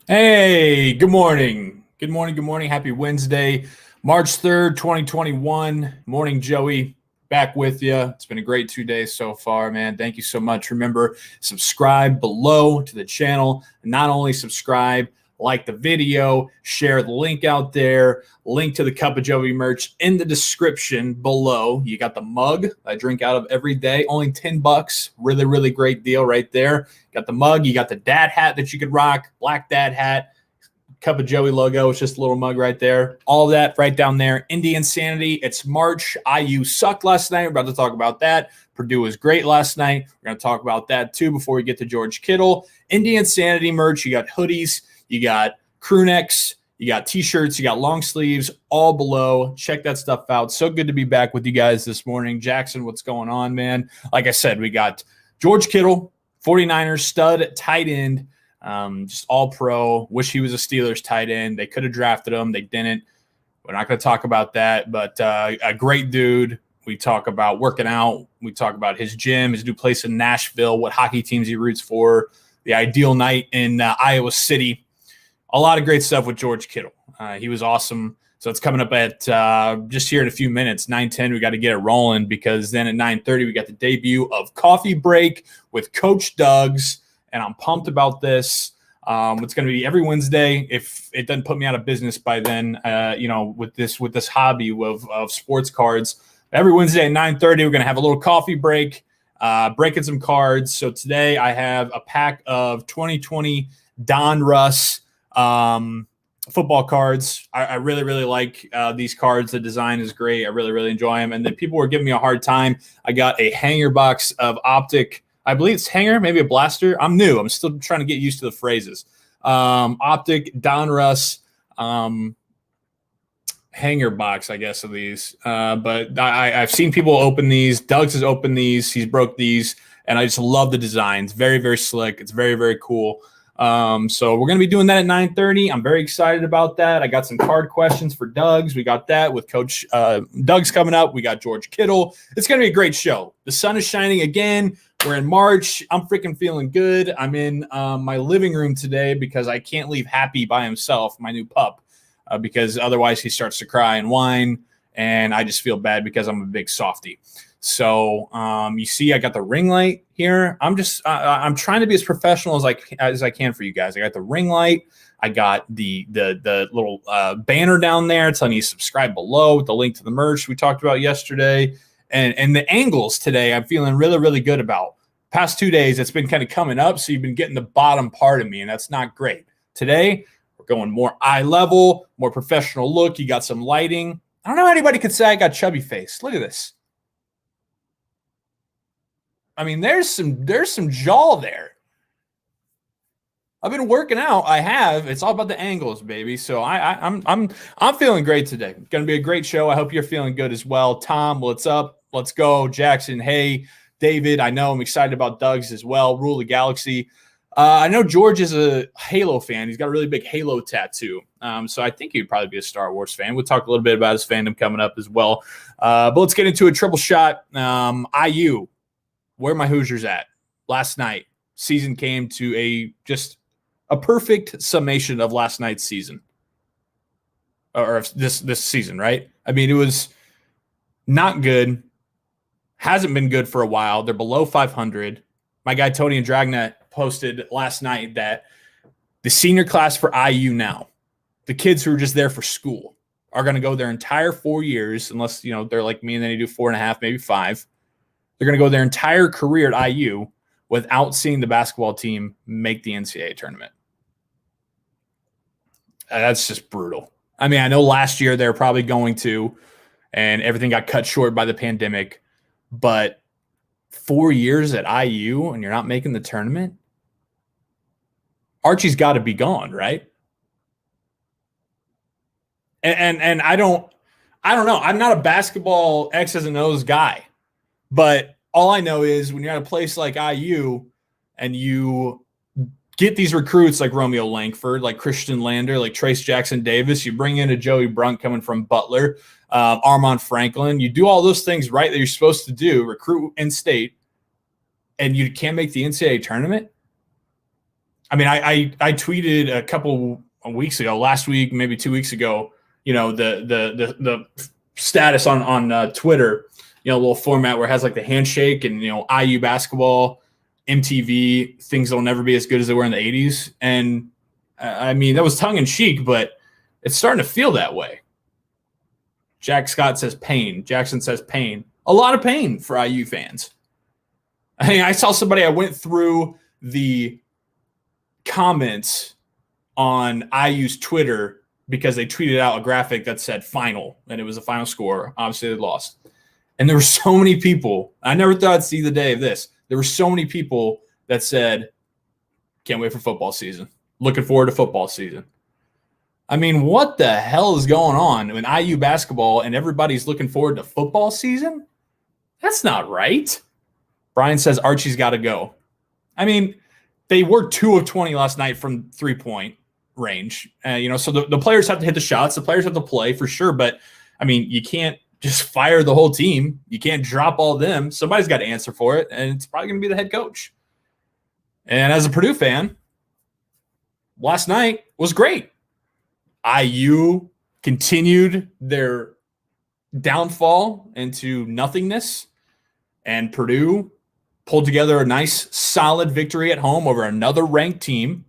Hey, good morning. Good morning. Good morning. Happy Wednesday, March 3rd, 2021. Morning, Joey. Back with you. It's been a great 2 days so far, man. Thank you so much. Remember, subscribe below to the channel. Not only subscribe, like the video, share the link out there, link to the Cup of Joey merch in the description below. You got the mug I drink out of every day, only $10. Really, really great deal right there. Got the mug, you got the dad hat that you could rock, black dad hat, Cup of Joey logo. It's just a little mug right there. All that right down there. Indian Sanity. It's March. IU sucked last night. We're about to talk about that. Purdue was great last night. We're going to talk about that too before we get to George Kittle. Indian Sanity merch. You got hoodies. You got crew necks. You got t-shirts. You got long sleeves. All below. Check that stuff out. So good to be back with you guys this morning. Jackson, what's going on, man? Like I said, we got George Kittle, 49ers stud tight end. Just all pro. Wish he was a Steelers tight end. They could have drafted him. They didn't. We're not going to talk about that, but a great dude. We talk about working out. We talk about his gym, his new place in Nashville, what hockey teams he roots for, the ideal night in Iowa City. A lot of great stuff with George Kittle. He was awesome. So it's coming up at just here in a few minutes, 9:10. We got to get it rolling because then at 9:30 we got the debut of Coffee Break with Coach Doug's. And I'm pumped about this. It's going to be every Wednesday. If it doesn't put me out of business by then, with this hobby of sports cards, every Wednesday at 9:30, we're going to have a little coffee break, breaking some cards. So today I have a pack of 2020 Don Russ football cards. I really, really like these cards. The design is great. I really, really enjoy them. And then people were giving me a hard time. I got a hanger box of Optic. I believe it's hanger, maybe a blaster. I'm new. I'm still trying to get used to the phrases. Optic, Don Russ, hanger box, I guess, of these. But I've seen people open these. Doug's has opened these. He's broke these. And I just love the designs. Very, very slick. It's very, very cool. So we're going to be doing that at 9:30. I'm very excited about that. I got some card questions for Doug's. We got that with Coach Doug's coming up. We got George Kittle. It's going to be a great show. The sun is shining again. We're in March. I'm freaking feeling good. I'm in my living room today because I can't leave Happy by himself, my new pup, because otherwise he starts to cry and whine, and I just feel bad because I'm a big softie. So you see, I got the ring light here. I'm trying to be as professional as I can for you guys. I got the ring light. I got the little banner down there telling you to subscribe below with the link to the merch we talked about yesterday. And the angles today, I'm feeling really, really good about. Past 2 days, it's been kind of coming up, so you've been getting the bottom part of me, and that's not great. Today, we're going more eye level, more professional look. You got some lighting. I don't know how anybody could say I got chubby face. Look at this. I mean, there's some jaw there. I've been working out. I have. It's all about the angles, baby. So I'm feeling great today. It's gonna be a great show. I hope you're feeling good as well. Tom, what's up? Let's go. Jackson, hey, David. I know I'm excited about Doug's as well. Rule the Galaxy. I know George is a Halo fan. He's got a really big Halo tattoo. So I think he'd probably be a Star Wars fan. We'll talk a little bit about his fandom coming up as well. But let's get into a triple shot. IU. Where are my Hoosiers at? Last night, season came to a perfect summation of last night's season. Or this season, right? I mean, it was not good. Hasn't been good for a while. They're below 500. My guy Tony and Dragnet posted last night that the senior class for IU now, the kids who are just there for school, are going to go their entire 4 years, unless they're like me and then they do 4.5, maybe 5. They're going to go their entire career at IU without seeing the basketball team make the NCAA tournament. That's just brutal. I mean, I know last year they were probably going to, and everything got cut short by the pandemic, but 4 years at IU and you're not making the tournament? Archie's got to be gone, right? And I don't know. I'm not a basketball X's and O's guy. But all I know is when you're at a place like IU and you get these recruits like Romeo Langford, like Christian Lander, like Trace Jackson Davis, you bring in a Joey Brunt coming from Butler, Armand Franklin, you do all those things right that you're supposed to do, recruit in state, and you can't make the NCAA tournament. I mean, I tweeted a couple of weeks ago, last week, maybe 2 weeks ago, the status on Twitter, a little format where it has like the handshake and, IU basketball, MTV, things that'll never be as good as they were in the 80s. And I mean, that was tongue in cheek, but it's starting to feel that way. Jack Scott says pain. Jackson says pain. A lot of pain for IU fans. I mean, I saw somebody, I went through the comments on IU's Twitter because they tweeted out a graphic that said final, and it was a final score. Obviously, they lost. And there were so many people. I never thought I'd see the day of this. There were so many people that said, can't wait for football season. Looking forward to football season. I mean, what the hell is going on in IU basketball and everybody's looking forward to football season? That's not right. Brian says Archie's got to go. I mean, they were 2 of 20 last night from 3-point range. So the players have to hit the shots. The players have to play for sure. But, I mean, you can't just fire the whole team. You can't drop all of them. Somebody's got to answer for it, and it's probably going to be the head coach. And as a Purdue fan, last night was great. IU continued their downfall into nothingness, and Purdue pulled together a nice, solid victory at home over another ranked team,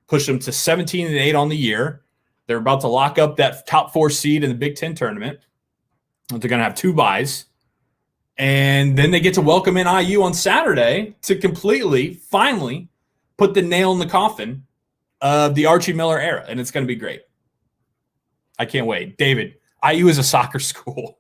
pushed them to 17-8 on the year. They're about to lock up that top 4 seed in the Big Ten tournament. They're going to have 2 byes. And then they get to welcome in IU on Saturday to completely, finally, put the nail in the coffin of the Archie Miller era. And it's going to be great. I can't wait. David, IU is a soccer school.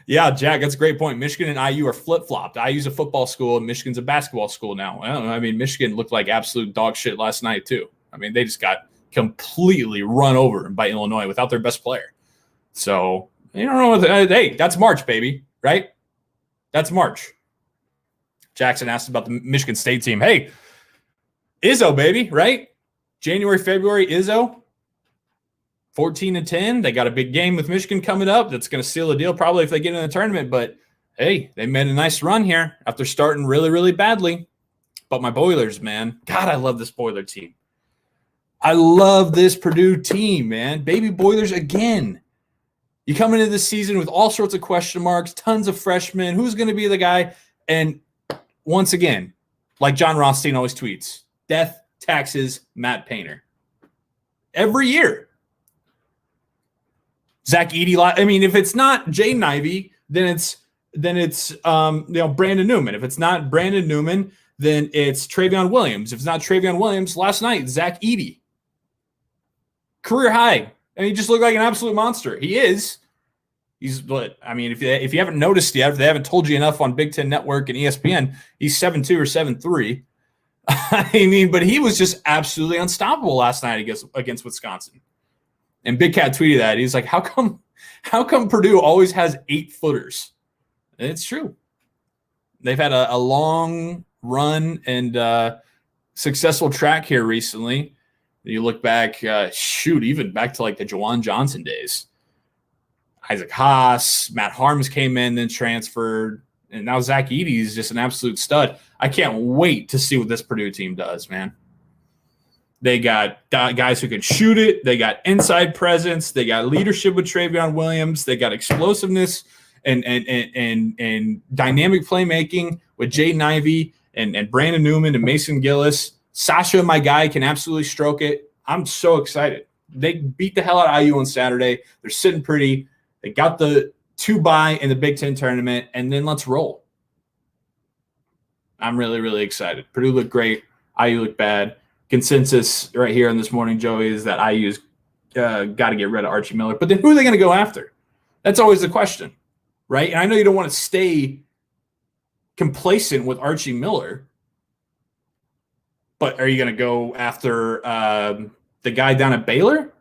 Yeah, Jack, that's a great point. Michigan and IU are flip-flopped. IU's a football school, and Michigan's a basketball school now. I mean, Michigan looked like absolute dog shit last night, too. I mean, they just got completely run over by Illinois without their best player. So, you don't know. Hey, that's March, baby, right? That's March. Jackson asked about the Michigan State team. Hey, Izzo, baby, right? January, February, Izzo. 14-10. They got a big game with Michigan coming up. That's going to seal the deal probably if they get in the tournament. But, hey, they made a nice run here after starting really, really badly. But my Boilers, man. God, I love this Boiler team. I love this Purdue team, man. Baby Boilers again. You come into this season with all sorts of question marks, tons of freshmen. Who's going to be the guy? And once again, like John Rothstein always tweets, death, taxes, Matt Painter. Every year. Zach Edey. I mean, if it's not Jaden Ivey, then it's Brandon Newman. If it's not Brandon Newman, then it's Travion Williams. If it's not Travion Williams, last night Zach Edey. Career high. I mean, he just looked like an absolute monster. He is. He's what? I mean, if you haven't noticed yet, if they haven't told you enough on Big Ten Network and ESPN, he's 7'2" or 7'3". I mean, but he was just absolutely unstoppable last night against Wisconsin. And Big Cat tweeted that. He's like, how come Purdue always has 8-footers? And it's true. They've had a long run and successful track here recently. You look back, even back to like the Jawan Johnson days. Isaac Haas, Matt Harms came in, then transferred. And now Zach Edey is just an absolute stud. I can't wait to see what this Purdue team does, man. They got guys who can shoot it. They got inside presence. They got leadership with Travion Williams. They got explosiveness and dynamic playmaking with Jaden Ivey and Brandon Newman and Mason Gillis. Sasha, my guy, can absolutely stroke it. I'm so excited. They beat the hell out of IU on Saturday. They're sitting pretty. They got the 2-bye in the Big Ten tournament, and then let's roll. I'm really, really excited. Purdue looked great. IU looked bad. Consensus right here on this morning, Joey, is that IU's got to get rid of Archie Miller. But then who are they going to go after? That's always the question, right? And I know you don't want to stay complacent with Archie Miller, but are you going to go after the guy down at Baylor?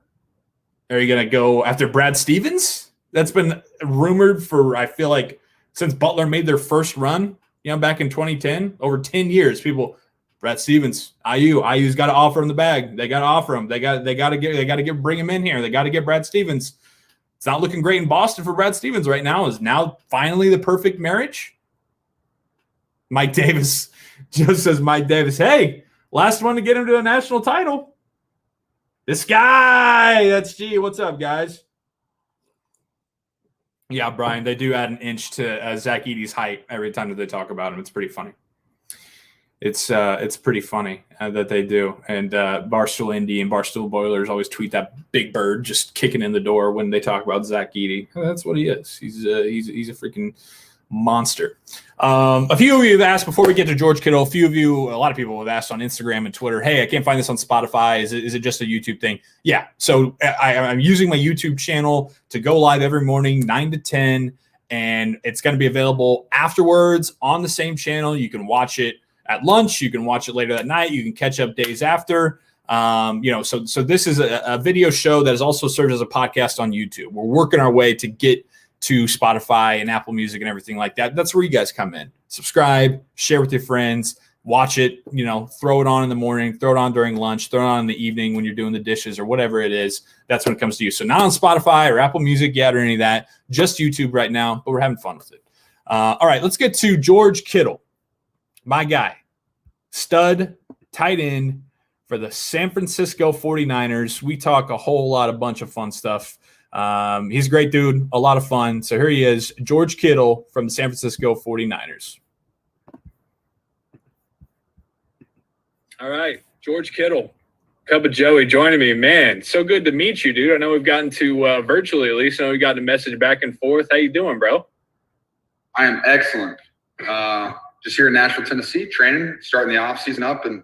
Are you going to go after Brad Stevens? That's been rumored for, I feel like, since Butler made their first run, back in 2010, over 10 years, people – Brad Stevens, IU's got to offer him the bag. They got to offer him. They got to bring him in here. They got to get Brad Stevens. It's not looking great in Boston for Brad Stevens right now. Is now finally the perfect marriage? Mike Davis Just says Mike Davis. Hey, last one to get him to a national title. This guy. That's G. What's up, guys? Yeah, Brian, they do add an inch to Zach Edey's height every time that they talk about him. It's pretty funny. It's pretty funny that they do. And Barstool Indy and Barstool Boilers always tweet that big bird just kicking in the door when they talk about Zach Edey. That's what he is. He's a freaking monster. A few of you have asked before we get to George Kittle. A lot of people have asked on Instagram and Twitter, hey, I can't find this on Spotify. Is it just a YouTube thing? Yeah. So I'm using my YouTube channel to go live every morning, 9 to 10, and it's going to be available afterwards on the same channel. You can watch it at lunch. You can watch it later that night. You can catch up days after. So this is a video show that is also served as a podcast on YouTube. We're working our way to get to Spotify and Apple Music and everything like that. That's where you guys come in. Subscribe, share with your friends, watch it, throw it on in the morning, throw it on during lunch, throw it on in the evening when you're doing the dishes or whatever it is. That's when it comes to you. So not on Spotify or Apple Music yet or any of that, just YouTube right now, but we're having fun with it. All right, let's get to George Kittle, my guy, stud tight end for the San Francisco 49ers. We talk a whole lot of bunch of fun stuff. He's a great dude, a lot of fun. So here he is, George Kittle from the San Francisco 49ers. All right, George Kittle, Cup of Joey joining me. Man, so good to meet you, dude. I know we've gotten to virtually at least. I know we've gotten a message back and forth. How you doing, bro? I am excellent. Just here in Nashville, Tennessee, training, starting the off season up, and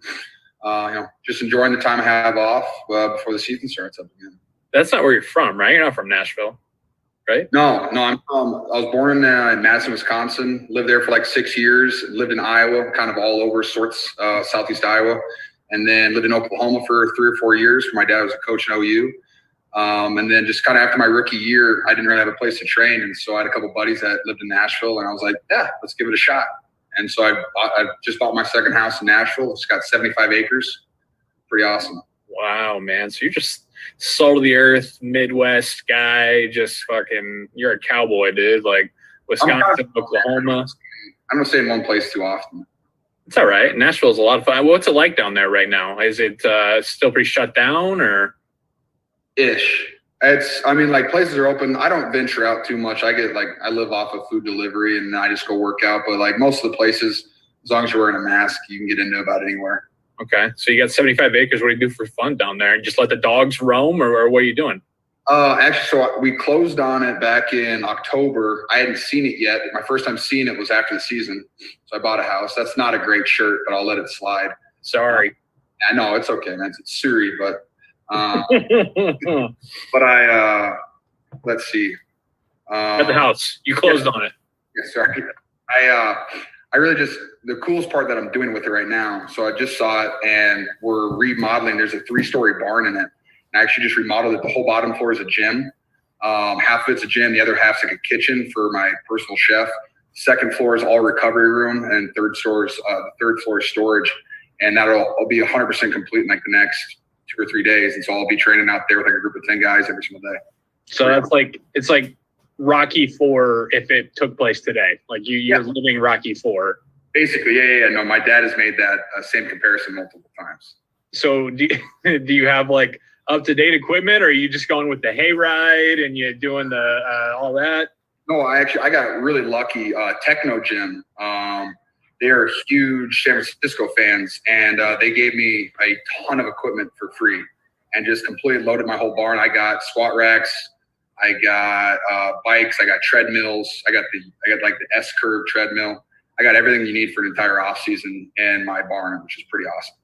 just enjoying the time I have off before the season starts up again. That's not where you're from, right? You're not from Nashville, right? No. I was born in Madison, Wisconsin. Lived there for like 6 years. Lived in Iowa, kind of all over sorts, southeast Iowa, and then lived in Oklahoma for 3 or 4 years. My dad was a coach in OU, and then just kind of after my rookie year, I didn't really have a place to train, and so I had a couple buddies that lived in Nashville, and I was like, yeah, let's give it a shot. And so I just bought my second house in Nashville. It's got 75 acres. Pretty awesome. Wow, man. So you're just salt of the earth, Midwest guy, just fucking, you're a cowboy, dude. Like Wisconsin, Oklahoma. I don't stay in one place too often. It's all right. Nashville's a lot of fun. What's it like down there right now? Is it still pretty shut down or? Ish. Places are open. I don't venture out too much. I live off of food delivery and I just go work out. But like most of the places, as long as you're wearing a mask, you can get into about anywhere. Okay. So you got 75 acres. What do you do for fun down there? Just let the dogs roam or what are you doing? So we closed on it back in October. I hadn't seen it yet. My first time seeing it was after the season. So I bought a house. That's not a great shirt, but I'll let it slide. Sorry. I know it's okay, man. It's Surrey, but let's see. At the house. You closed on it. Yeah, sorry. I really just, the coolest part that I'm doing with it right now. So I just saw it and we're remodeling. There's a 3-story barn in it. I actually just remodeled it. The whole bottom floor is a gym. Half of it's a gym. The other half's like a kitchen for my personal chef. Second floor is all recovery room, and third floor is storage. And that'll be 100% complete in like the next 2 or 3 days. And so I'll be training out there with like a group of 10 guys every single day. So it's like Rocky IV if it took place today. Like you're living Rocky IV. Basically, yeah. No, my dad has made that same comparison multiple times. So do you have like up-to-date equipment, or are you just going with the hayride and you're doing the all that? No, I got really lucky. Techno Gym, they're huge San Francisco fans, and they gave me a ton of equipment for free and just completely loaded my whole barn. I got squat racks, I got bikes, I got treadmills, I got like the S-curve treadmill. I got everything you need for an entire off season in my barn, which is pretty awesome.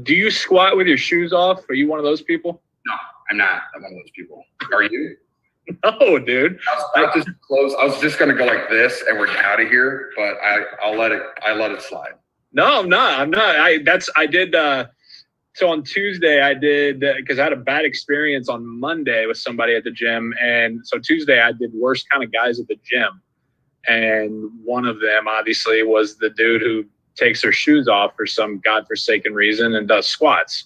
Do you squat with your shoes off? Are you one of those people? No, I'm not. I'm one of those people. Are you? No, dude. I was just gonna go like this, and we're out of here. But I let it slide. No, I'm not. So on Tuesday I did, because I had a bad experience on Monday with somebody at the gym, and so Tuesday I did worst kind of guys at the gym, and one of them obviously was the dude who takes their shoes off for some godforsaken reason and does squats.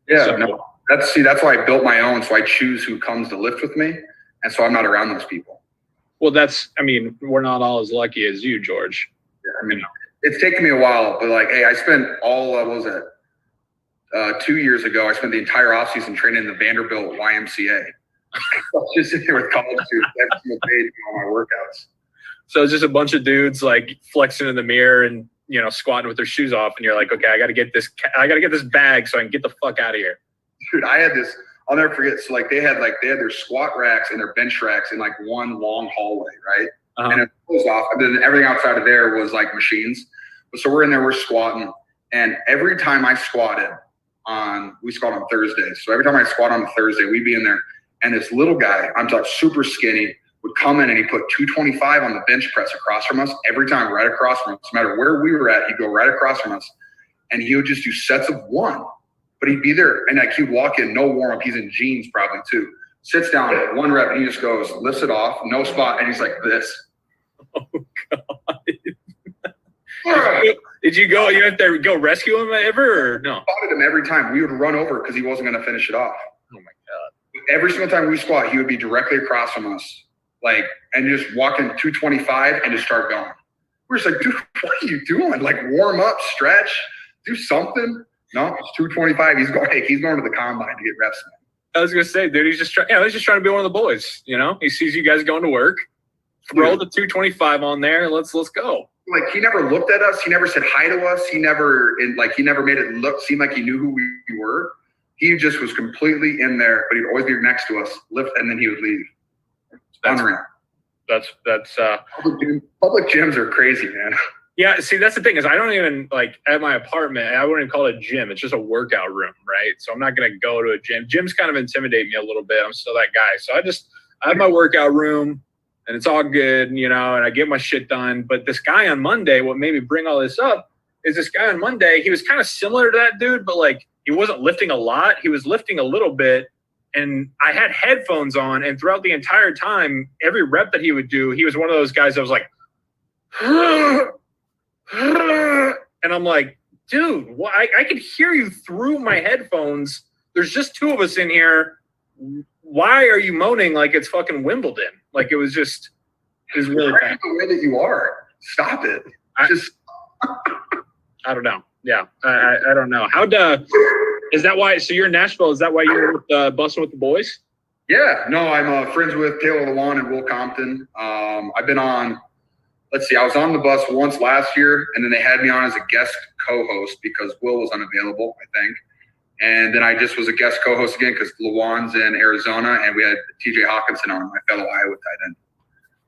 Yeah, so, no, that's why I built my own. So I choose who comes to lift with me. And so I'm not around those people. Well, we're not all as lucky as you, George. Yeah, It's taken me a while, but like, hey, I spent what was it? 2 years ago, I spent the entire offseason training in the Vanderbilt YMCA. I was just sitting there with college students every single day doing all my workouts. So it's just a bunch of dudes like flexing in the mirror and, squatting with their shoes off. And you're like, okay, I got to get this bag so I can get the fuck out of here. Dude, I had this, I'll never forget. So like they had their squat racks and their bench racks in like one long hallway, right? Uh-huh. And it closed off. And then everything outside of there was like machines. So we're in there, we're squatting. And every time I squatted we squat on Thursdays. So every time I squat on a Thursday, we'd be in there. And this little guy, I'm talking super skinny, would come in and he put 225 on the bench press across from us every time, right across from us. No matter where we were at, he'd go right across from us. And he would just do sets of one. But he'd be there, and like he'd walk in, no warm up. He's in jeans probably too. Sits down at 1 rep, and he just goes, lifts it off, no spot, and he's like this. Oh God! Did you go? You have to go rescue him ever, or no? Spotted him every time. We would run over because he wasn't going to finish it off. Oh my God! Every single time we squat, he would be directly across from us, like, and just walking 225 and just start going. We're just like, dude, what are you doing? Like, warm up, stretch, do something. No, it's 225. He's going to the combine to get reps in. I was gonna say, dude, he's just trying to be one of the boys. He sees you guys going to work, throw the 225 on there, and let's go. Like, he never looked at us. He never said hi to us. He never made it seem like he knew who we were. He just was completely in there, but he'd always be next to us, lift, and then he would leave. Unreal. That's public gyms are crazy, man. Yeah, see, that's the thing is I don't even, like, at my apartment, I wouldn't even call it a gym. It's just a workout room, right? So I'm not going to go to a gym. Gyms kind of intimidate me a little bit. I'm still that guy. So I have my workout room, and it's all good, and I get my shit done. But this guy on Monday, what made me bring all this up is this guy on Monday, he was kind of similar to that dude, but, like, he wasn't lifting a lot. He was lifting a little bit, and I had headphones on, and throughout the entire time, every rep that he would do, he was one of those guys that was like, and I'm like, dude, I could hear you through my headphones. There's just 2 of us in here. Why are you moaning like it's fucking Wimbledon? Like, it was really bad. The way that you are, stop it. I don't know. Yeah, I don't know. Is that why? So you're in Nashville. Is that why you're busting with the boys? Yeah, no, I'm friends with Taylor Lewan and Will Compton. I've been on. Let's see, I was on the bus once last year, and then they had me on as a guest co-host because Will was unavailable, I think. And then I just was a guest co-host again because Lewan's in Arizona, and we had TJ Hawkinson on, my fellow Iowa tight end.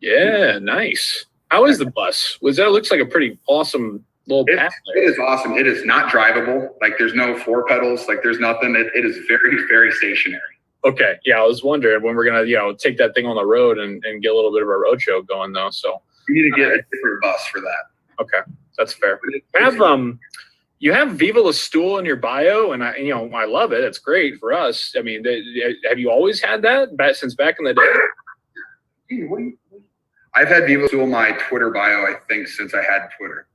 Yeah, nice. How is the bus? Looks like a pretty awesome little path there. It is awesome. It is not drivable. Like, there's no 4 pedals. Like, there's nothing. It is very, very stationary. Okay, yeah, I was wondering when we're going to, take that thing on the road and get a little bit of a road show going, though, so. You need to get a different bus for that. Okay, that's fair. You have Viva La Stool in your bio, and I love it. It's great for us. I mean, have you always had that since back in the day? I've had Viva La Stool in my Twitter bio, I think, since I had Twitter.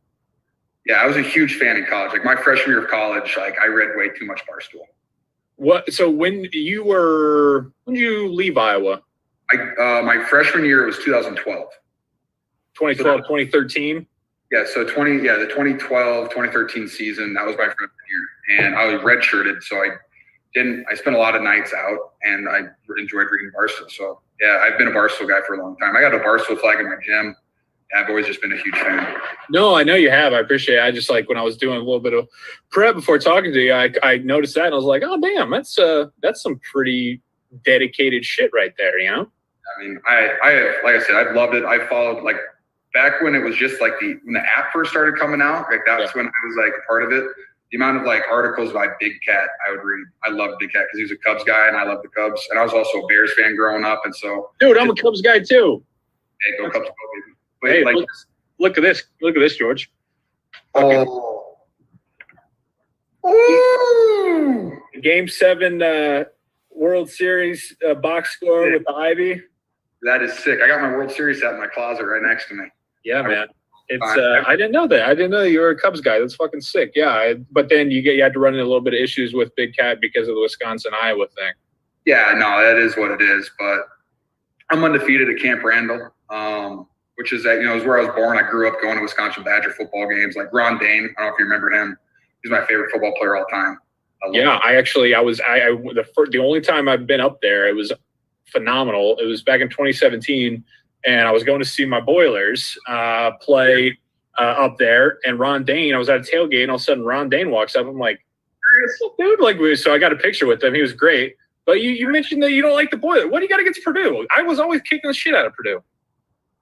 Yeah, I was a huge fan in college. Like, my freshman year of college, like, I read way too much Barstool. What? So when did you leave Iowa? My freshman year was 2012. 2012, 2013? Yeah, so the 2012, 2013 season, that was my freshman year. And I was redshirted, so I spent a lot of nights out, and I enjoyed reading Barstool. So, yeah, I've been a Barstool guy for a long time. I got a Barstool flag in my gym. I've always just been a huge fan. No, I know you have. I appreciate it. I just, like, when I was doing a little bit of prep before talking to you, I noticed that, and I was like, oh, damn, that's some pretty dedicated shit right there, I mean, I like I said, I've loved it. I followed, like, back when it was just like when the app first started coming out, like that's when I was like a part of it. The amount of like articles by Big Cat I would read. I loved Big Cat because he was a Cubs guy and I loved the Cubs. And I was also a Bears fan growing up. And so, dude, I'm a Cubs guy too. Hey, go Cubs, go baby. But hey, like, look at this. Look at this, George. Oh. Ooh. Game 7 World Series box score with the Ivy. That is sick. I got my World Series hat in my closet right next to me. Yeah, man. It's I didn't know that. I didn't know you were a Cubs guy. That's fucking sick. Yeah, but then you had to run into a little bit of issues with Big Cat because of the Wisconsin-Iowa thing. Yeah, no, that is what it is. But I'm undefeated at Camp Randall. which is is where I was born. I grew up going to Wisconsin Badger football games. Like Ron Dane, I don't know if you remember him. He's my favorite football player all time. The only time I've been up there, it was phenomenal. It was back in 2017, and I was going to see my Boilers play up there. And Ron Dane, I was at a tailgate, and all of a sudden Ron Dane walks up. I'm like, dude, so I got a picture with him. He was great. But you mentioned that you don't like the Boilers. What do you got against Purdue? I was always kicking the shit out of Purdue.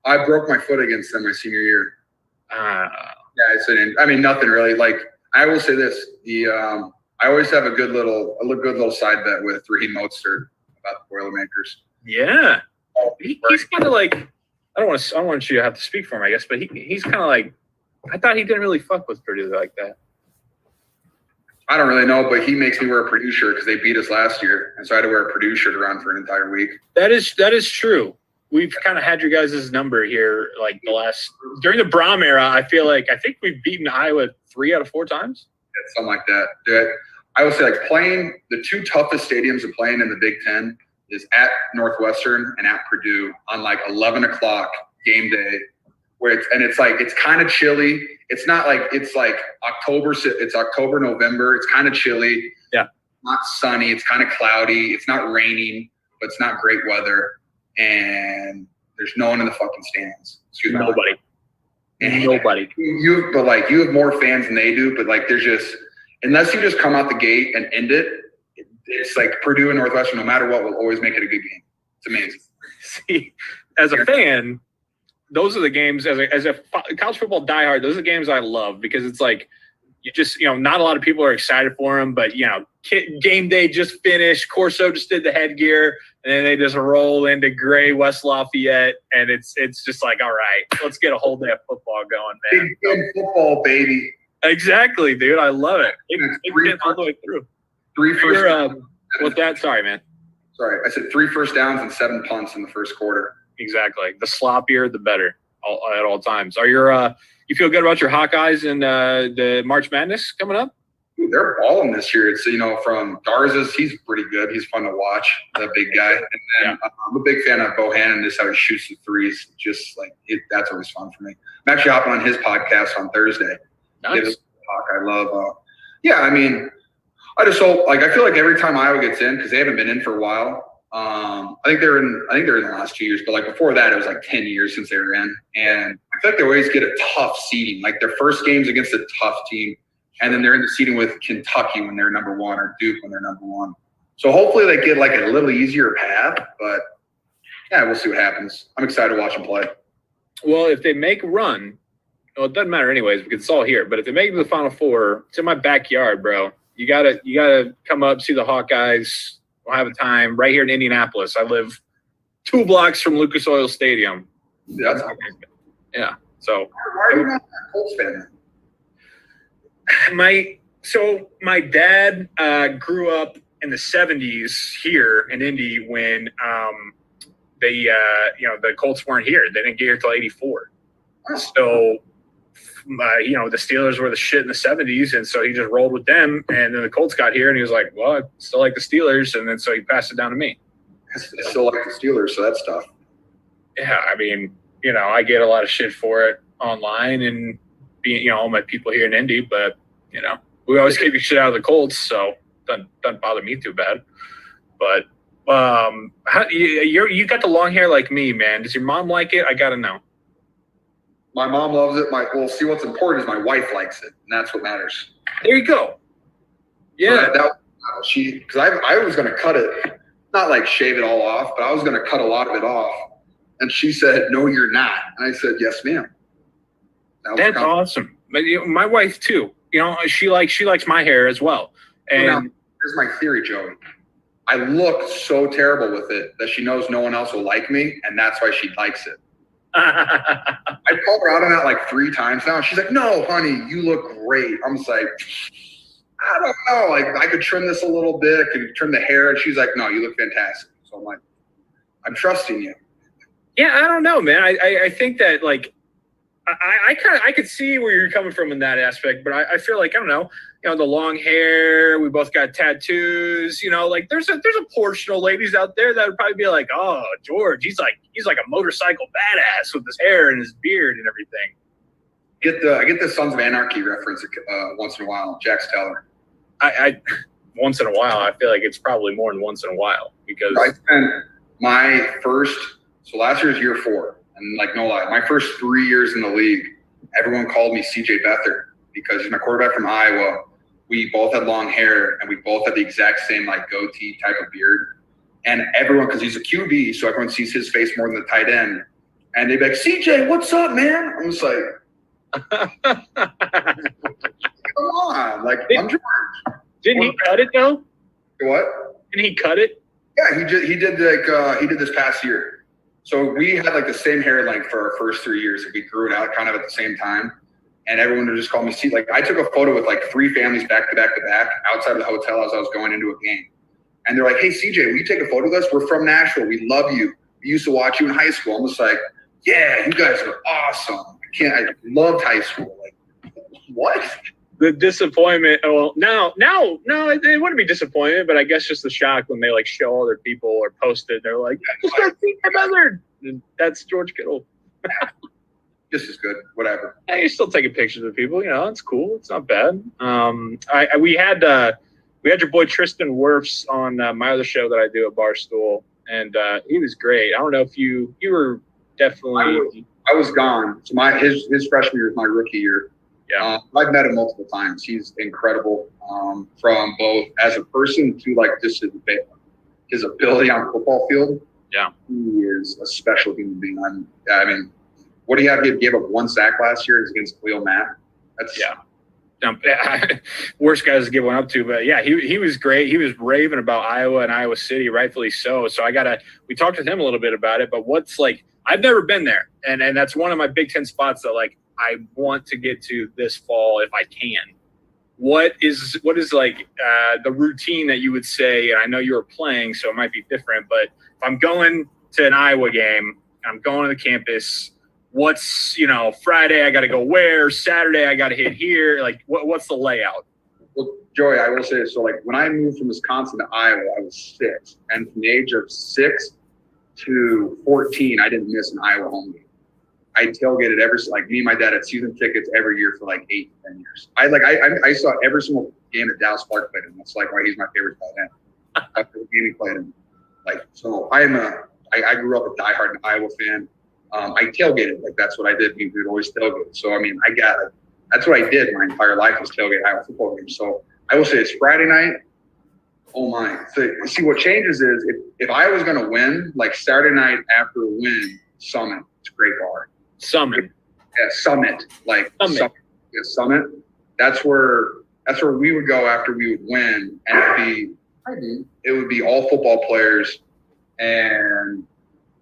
I broke my foot against them my senior year. Nothing really. Like, I will say this: I always have a good little side bet with Raheem Mostert about the Boilermakers. Yeah, he's kind of like, I don't want you to have to speak for him, I guess, but he's kind of like, I thought he didn't really fuck with Purdue like that. I don't really know, but he makes me wear a Purdue shirt because they beat us last year, and so I had to wear a Purdue shirt around for an entire week. That is true. We've kind of had your guys' number here, like during the Brom era. I think we've beaten Iowa 3 out of 4 times. Yeah, something like that. Dude, I would say, like, playing the 2 toughest stadiums of playing in the Big Ten is at Northwestern and at Purdue on like 11 o'clock game day, where it's kind of chilly. It's not like it's like October. It's October, November. It's kind of chilly. Yeah. Not sunny. It's kind of cloudy. It's not raining, but it's not great weather. And there's no one in the fucking stands. Nobody. Nobody. You have more fans than they do, but like there's just, unless you just come out the gate and end it, it's like Purdue and Northwestern, no matter what, will always make it a good game. It's amazing. See, as a fan, those are the games, as a college football diehard, those are the games I love because it's like, you just, not a lot of people are excited for them, but, game day just finished. Corso just did the headgear, and then they just roll into gray West Lafayette, and it's just like, all right, let's get a whole day of football going, man. Big football, baby. Exactly, dude. I love it. It's all the way through. 3 first downs. With that, sorry, man. Sorry, I said 3 first downs and 7 punts in the first quarter. Exactly. The sloppier, the better at all times. Are you feel good about your Hawkeyes and the March Madness coming up? Dude, they're balling this year. It's, from Garza's, he's pretty good. He's fun to watch, the big guy. And then I'm a big fan of Bohannon, just how he shoots the threes. Just like that's always fun for me. I'm actually hopping on his podcast on Thursday. Nice. I love. I feel like every time Iowa gets in, because they haven't been in for a while. I think they're in the last 2 years, but like before that, it was like 10 years since they were in. And I feel like they always get a tough seeding. Like their first game's against a tough team, and then they're in the seeding with Kentucky when they're number 1 or Duke when they're number 1. So hopefully they get like a little easier path, but yeah, we'll see what happens. I'm excited to watch them play. Well, if they make a run, well, it doesn't matter anyways because it's all here. But if they make it to the Final Four, it's in my backyard, bro. You gotta come up, see the Hawkeyes. We'll have a time right here in Indianapolis. I live 2 blocks from Lucas Oil Stadium. Yeah. So why are you not a Colts fan? My dad grew up in the 70s here in Indy when the Colts weren't here. They didn't get here till 84. So the Steelers were the shit in the 70s, and so he just rolled with them. And then the Colts got here, and he was like, well, I still like the Steelers, and then so he passed it down to me. I still like the Steelers, so that's tough. Yeah, I get a lot of shit for it online and being, all my people here in Indy, but, we always keep your shit out of the Colts, so it doesn't bother me too bad. But you got the long hair like me, man. Does your mom like it? I got to know. My mom loves it. See, what's important is my wife likes it, and that's what matters. There you go. Yeah. Because I was going to cut it, not like shave it all off, but I was going to cut a lot of it off. And she said, no, you're not. And I said, yes, ma'am. That's awesome. But, my wife too, she likes my hair as well. And here's my theory, Joey. I look so terrible with it that she knows no one else will like me, and that's why she likes it. I called her out on that like 3 times now. She's like, no, honey, you look great. I'm just like, I don't know. Like, I could trim this a little bit, could trim the hair. And she's like, no, you look fantastic. So I'm like, I'm trusting you. Yeah, I don't know, man. I think that, like, I could see where you're coming from in that aspect, but I feel like, I don't know. the long hair. We both got tattoos. Like there's a portion of ladies out there that would probably be like, oh, George, he's like a motorcycle badass with his hair and his beard and everything. I get the Sons of Anarchy reference once in a while. Jax Teller. I once in a while. I feel like it's probably more than once in a while because I spent my first. So last year's year 4, and like no lie, my first 3 years in the league, everyone called me CJ Beathard because he's my quarterback from Iowa. We both had long hair and we both had the exact same like goatee type of beard. And everyone, because he's a QB, so everyone sees his face more than the tight end. And they'd be like, CJ, what's up, man? I'm just like, come on, like I'm George. Didn't he cut it though? What? Didn't he cut it? Yeah, he did this past year. So we had like the same hair length for our first 3 years. We grew it out kind of at the same time. And everyone would just call me C. Like I took a photo with like 3 families back to back outside of the hotel as I was going into a game. And they're like, hey, CJ, will you take a photo with us? We're from Nashville. We love you. We used to watch you in high school. I'm just like, yeah, you guys are awesome. I loved high school. Like, what? The disappointment. Well, no, it wouldn't be disappointment, but I guess just the shock when they like show other people or post it. They're like, that's George Kittle. Just as good, whatever. Yeah, you're still taking pictures of people. It's cool. It's not bad. We had your boy Tristan Wirfs on my other show that I do at Barstool, and he was great. I don't know if you were definitely. I was gone. So his freshman year was my rookie year. Yeah, I've met him multiple times. He's incredible from both as a person to like just his ability on the football field. Yeah, he is a special human being. I mean, what do you have? He gave up 1 sack last year against Khalil Mack. That's worst guys to give one up to, but yeah, he was great. He was raving about Iowa and Iowa City, rightfully so. So we talked with him a little bit about it, but what's like, I've never been there. And that's one of my Big Ten spots that like, I want to get to this fall if I can. What is like the routine that you would say, and I know you were playing, so it might be different, but if I'm going to an Iowa game, I'm going to the campus, what's, Friday I got to go where, Saturday I got to hit here, like what's the layout? Well, Joey, I will say this. So like when I moved from Wisconsin to Iowa, I was 6. And from the age of 6 to 14, I didn't miss an Iowa home game. I tailgated me and my dad had season tickets every year for like 8 to 10 years. I saw every single game that Dallas Clark played in. That's like why he's my favorite tight end. After the game he played in. Like, so I grew up a diehard Iowa fan. I tailgated, like that's what I did. We would always tailgate. So I mean, that's what I did my entire life was tailgate Iowa football games. So I will say it's Friday night. Oh my! So see what changes is if I was going to win, like Saturday night after a win, Summit. It's a great bar. Summit. Yeah, Summit. Like Summit. Yeah, Summit. That's where we would go after we would win, and it would be all football players, and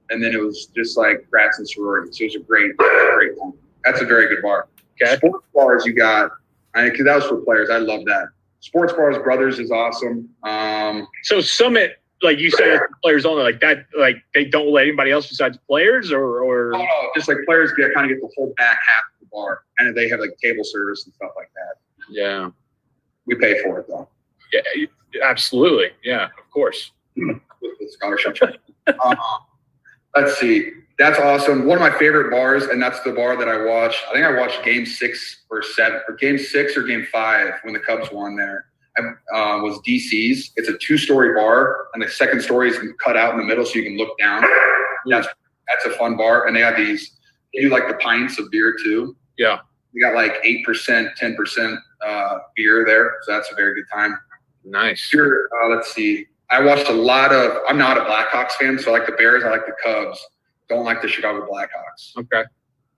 then it was just like grats and sororities. So it was a great time. That's a very good bar. Okay. Sports bars you got, because that was for players. I love that. Sports bars Brothers is awesome. So Summit, like you said, players only, like that, like they don't let anybody else besides players, or no, just like players get the whole back half of the bar, and they have like table service and stuff like that. Yeah, we pay for it though. Yeah, absolutely. Yeah, of course. With the scholarship. Let's see. That's awesome. One of my favorite bars, and that's the bar that I watched. I think I watched game 6 or 7, or game 6 or game 5 when the Cubs won there. Was DC's. It's a 2-story bar, and the second story is cut out in the middle so you can look down. That's a fun bar, and they do like the pints of beer too. Yeah, we got like 8%, 10% beer there, so that's a very good time. Nice. Sure. Let's see. I watched a lot of. I'm not a Blackhawks fan, so I like the Bears. I like the Cubs. Don't like the Chicago Blackhawks. Okay.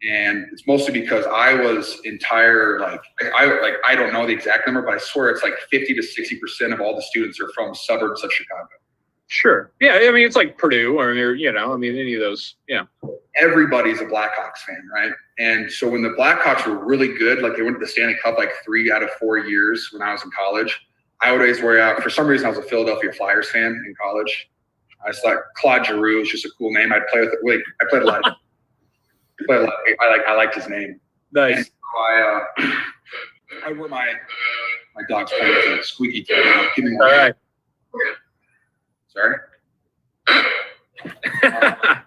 And it's mostly because I was I don't know the exact number, but I swear it's like 50 to 60% of all the students are from suburbs of Chicago. Sure. Yeah. I mean, it's like Purdue or any of those. Yeah. Everybody's a Blackhawks fan, right? And so when the Blackhawks were really good, like they went to the Stanley Cup like 3 out of 4 years when I was in college, I would always worry out. For some reason, I was a Philadelphia Flyers fan in college. I just thought Claude Giroux was just a cool name. I'd play with it. Wait, I played a lot. I liked his name. Nice. And so I wore my My dog's playing with a squeaky toy. Give me All one. right. Sorry. I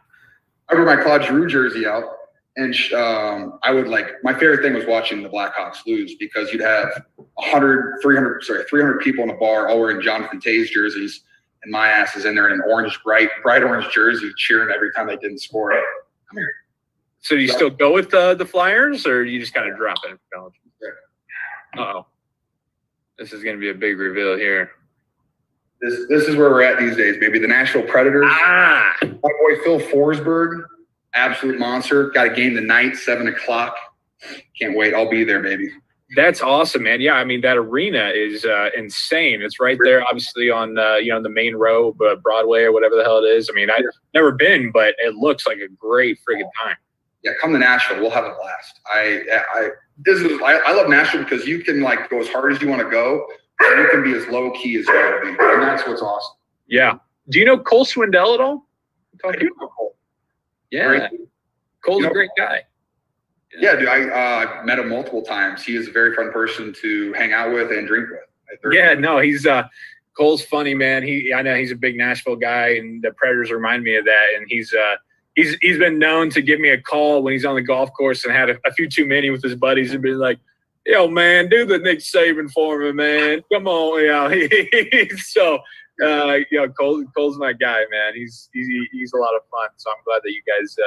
wear my Claude Giroux jersey out, and I would my favorite thing was watching the Blackhawks lose, because you'd have 300 people in a bar all wearing Jonathan Taze jerseys, and my ass is in there in an bright orange jersey cheering every time they didn't score. Come here. So do you still go with the Flyers, or you just kind of drop it? Uh-oh. This is going to be a big reveal here. This is where we're at these days, baby. The Nashville Predators. Ah! My boy Phil Forsberg, absolute monster. Got a game tonight, 7:00. Can't wait. I'll be there, baby. That's awesome, man. Yeah, I mean, that arena is insane. It's right there, obviously, on the main row, Broadway or whatever the hell it is. I mean, I've never been, but it looks like a great friggin' time. Yeah, come to Nashville. We'll have a blast. I love Nashville because you can go as hard as you want to go, and you can be as low key as you want to be, and that's what's awesome. Yeah. Do you know Cole Swindell at all? I do know Cole. Yeah. Cole's a great guy. Yeah, dude. I met him multiple times. He is a very fun person to hang out with and drink with. Yeah, no, he's Cole's funny, man. I know he's a big Nashville guy, and the Predators remind me of that. And he's been known to give me a call when he's on the golf course and had a few too many with his buddies and been like, "Yo, man, do the Nick Saban for me, man. Come on, So, Cole's my guy, man. He's a lot of fun. So I'm glad that you guys.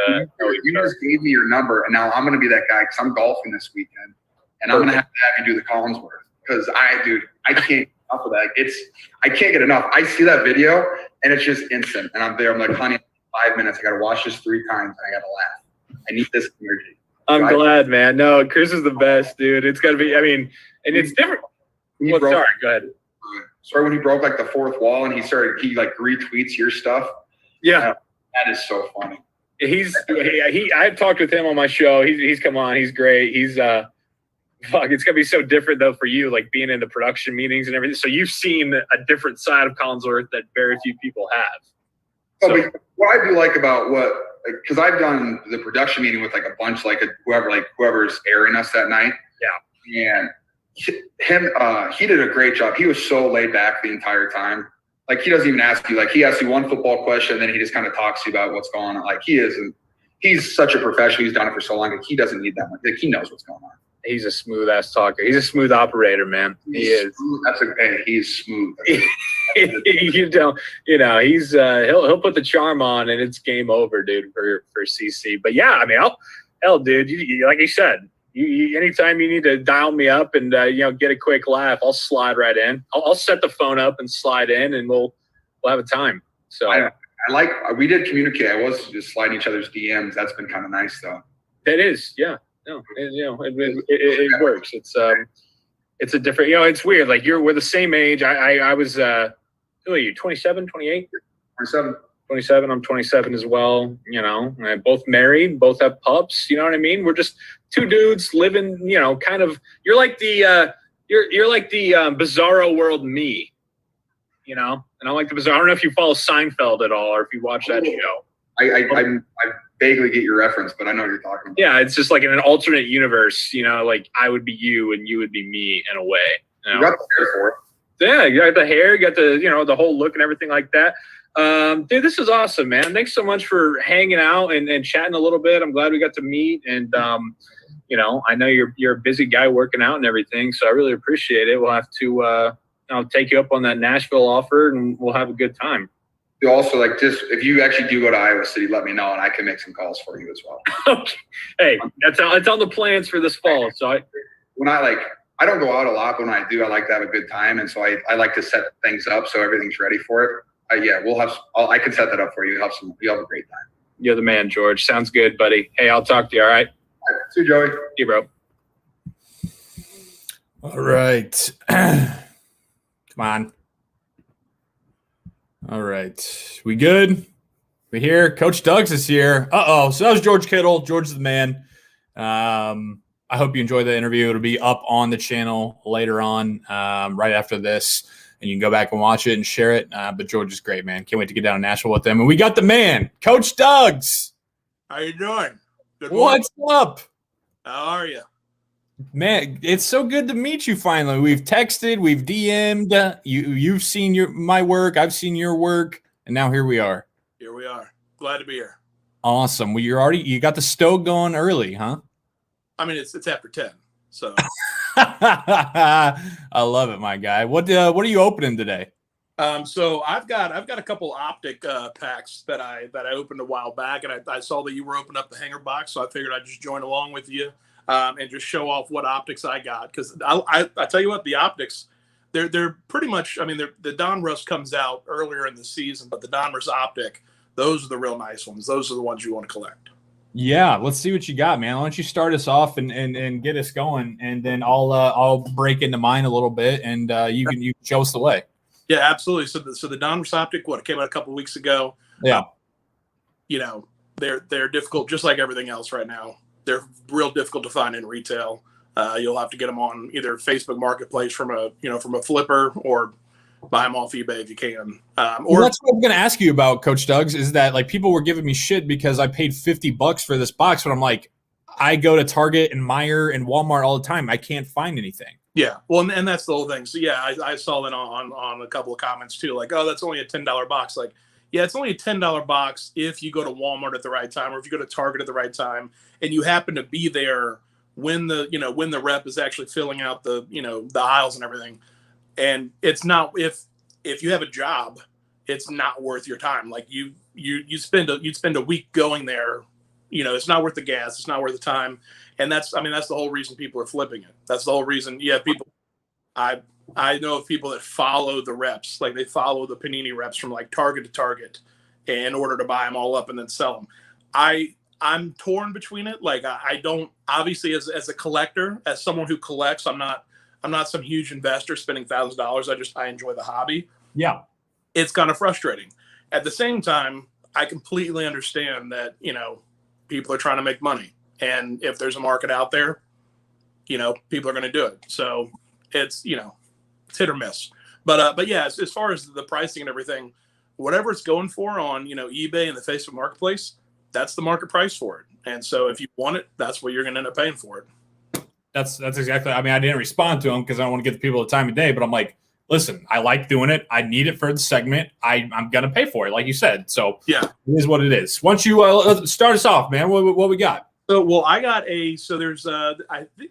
You just gave me your number, and now I'm going to be that guy because I'm golfing this weekend, and I'm going to have you do the Collinsworth because I can't get enough of that. I can't get enough. I see that video, and it's just instant, and I'm there. I'm like, honey, 5 minutes. I got to watch this 3 times, and I got to laugh. I need this energy. I'm glad, man. No, Chris is the best, dude. It's got to be. I mean, and it's different. Sorry, go ahead. Sorry, when he broke the fourth wall and he retweets your stuff. Yeah, that is so funny. I've talked with him on my show. He's come on. He's great. He's it's gonna be so different though for you, being in the production meetings and everything. So you've seen a different side of Collinsworth that very few people have. So, what I do like about because I've done the production meeting with a bunch whoever's airing us that night. Yeah. And he did a great job. He was so laid back the entire time. He doesn't even ask you. He asks you one football question, and then he just kind of talks to you about what's going on. He's such a professional. He's done it for so long. He doesn't need that much. He knows what's going on. He's a smooth ass talker. He's a smooth operator, man. He's smooth. He'll put the charm on and it's game over, dude, for CC. But yeah, I mean, dude, like you said, you anytime you need to dial me up and get a quick laugh, I'll slide right in. I'll set the phone up and slide in, and we'll have a time. So we did communicate. I was just sliding each other's DMs. That's been kind of nice, though. That is, yeah. No, it works. It's a different. It's weird. We're the same age. I was. Who are you? 27, 28? 27. 27. I'm 27 as well. Both married, both have pups. You know what I mean? We're just two dudes living. Kind of. You're like the. You're like the Bizarro World me. And I like the Bizarro. I don't know if you follow Seinfeld at all or if you watch that show. I vaguely get your reference, but I know what you're talking about. Yeah, it's just in an alternate universe. I would be you and you would be me in a way. You got the hair for it. Yeah, you got the hair, you got the the whole look and everything like that. Dude, this is awesome, man. Thanks so much for hanging out and chatting a little bit. I'm glad we got to meet, and I know you're a busy guy working out and everything, so I really appreciate it. We'll have to I'll take you up on that Nashville offer, and we'll have a good time. You also just if you actually do go to Iowa City, let me know, and I can make some calls for you as well. Okay. Hey, it's on the plans for this fall. So I don't go out a lot, but when I do, I like to have a good time, and so I like to set things up so everything's ready for it. I can set that up for you. You'll have a great time. You're the man, George. Sounds good, buddy. Hey, I'll talk to you. All right. All right. See you, Joey. See you, bro. All right. Come on. All right. We good? We here? Coach Doug's is here. So that was George Kittle. George is the man. I hope you enjoyed the interview. It'll be up on the channel later on, right after this, and you can go back and watch it and share it. But George is great, man. Can't wait to get down to Nashville with them. And we got the man, Coach Doug's. How you doing? Good morning. What's up? How are you? Man, it's so good to meet you finally. We've texted, we've DM'd. You've seen my work, I've seen your work, and now here we are. Here we are. Glad to be here. Awesome. Well, you got the stove going early, huh? I mean, it's after 10, so. I love it, my guy. What are you opening today? So I've got a couple optic packs that I opened a while back, and I saw that you were opening up the hanger box, so I figured I'd just join along with you and just show off what optics I got. Because I tell you what, the optics, they're pretty much. I mean, the Donruss comes out earlier in the season, but the Donruss optic, those are the real nice ones. Those are the ones you want to collect. Yeah, let's see what you got, man. Why don't you start us off and get us going, and then I'll break into mine a little bit, and you can show us the way. Yeah, absolutely. So the Donruss optic, it came out a couple of weeks ago. Yeah, they're difficult, just like everything else right now. They're real difficult to find in retail. You'll have to get them on either Facebook Marketplace from a flipper, or buy them off eBay if you can. Or that's what I'm going to ask you about, Coach Doug's, is that like people were giving me shit because I paid $50 for this box, but I'm like, I go to Target and Meijer and Walmart all the time. I can't find anything. Yeah, well, and that's the whole thing. So yeah, I saw that on a couple of comments too, like, oh, that's only a $10 box. Like, yeah, it's only a $10 box if you go to Walmart at the right time, or if you go to Target at the right time, and you happen to be there when the rep is actually filling out the aisles and everything. And it's not, if you have a job, it's not worth your time. Like you'd spend a week going there. It's not worth the gas. It's not worth the time. And that's the whole reason people are flipping it. That's the whole reason. Yeah, people. I know of people that follow the reps, like they follow the Panini reps from like Target to Target, in order to buy them all up and then sell them. I'm torn between it. Like I don't, obviously as a collector, as someone who collects, I'm not some huge investor spending thousands of dollars. I enjoy the hobby. Yeah, it's kind of frustrating. At the same time, I completely understand that people are trying to make money. And if there's a market out there, people are going to do it. So it's, it's hit or miss. But yeah, as far as the pricing and everything, whatever it's going for on, eBay and the Facebook Marketplace, that's the market price for it. And so if you want it, that's what you're going to end up paying for it. That's exactly. I mean, I didn't respond to him because I don't want to give the people the time of day, but I'm like, listen, I like doing it. I need it for the segment. I'm going to pay for it, like you said. So yeah, it is what it is. Once you start us off, man, what we got? So, I got there's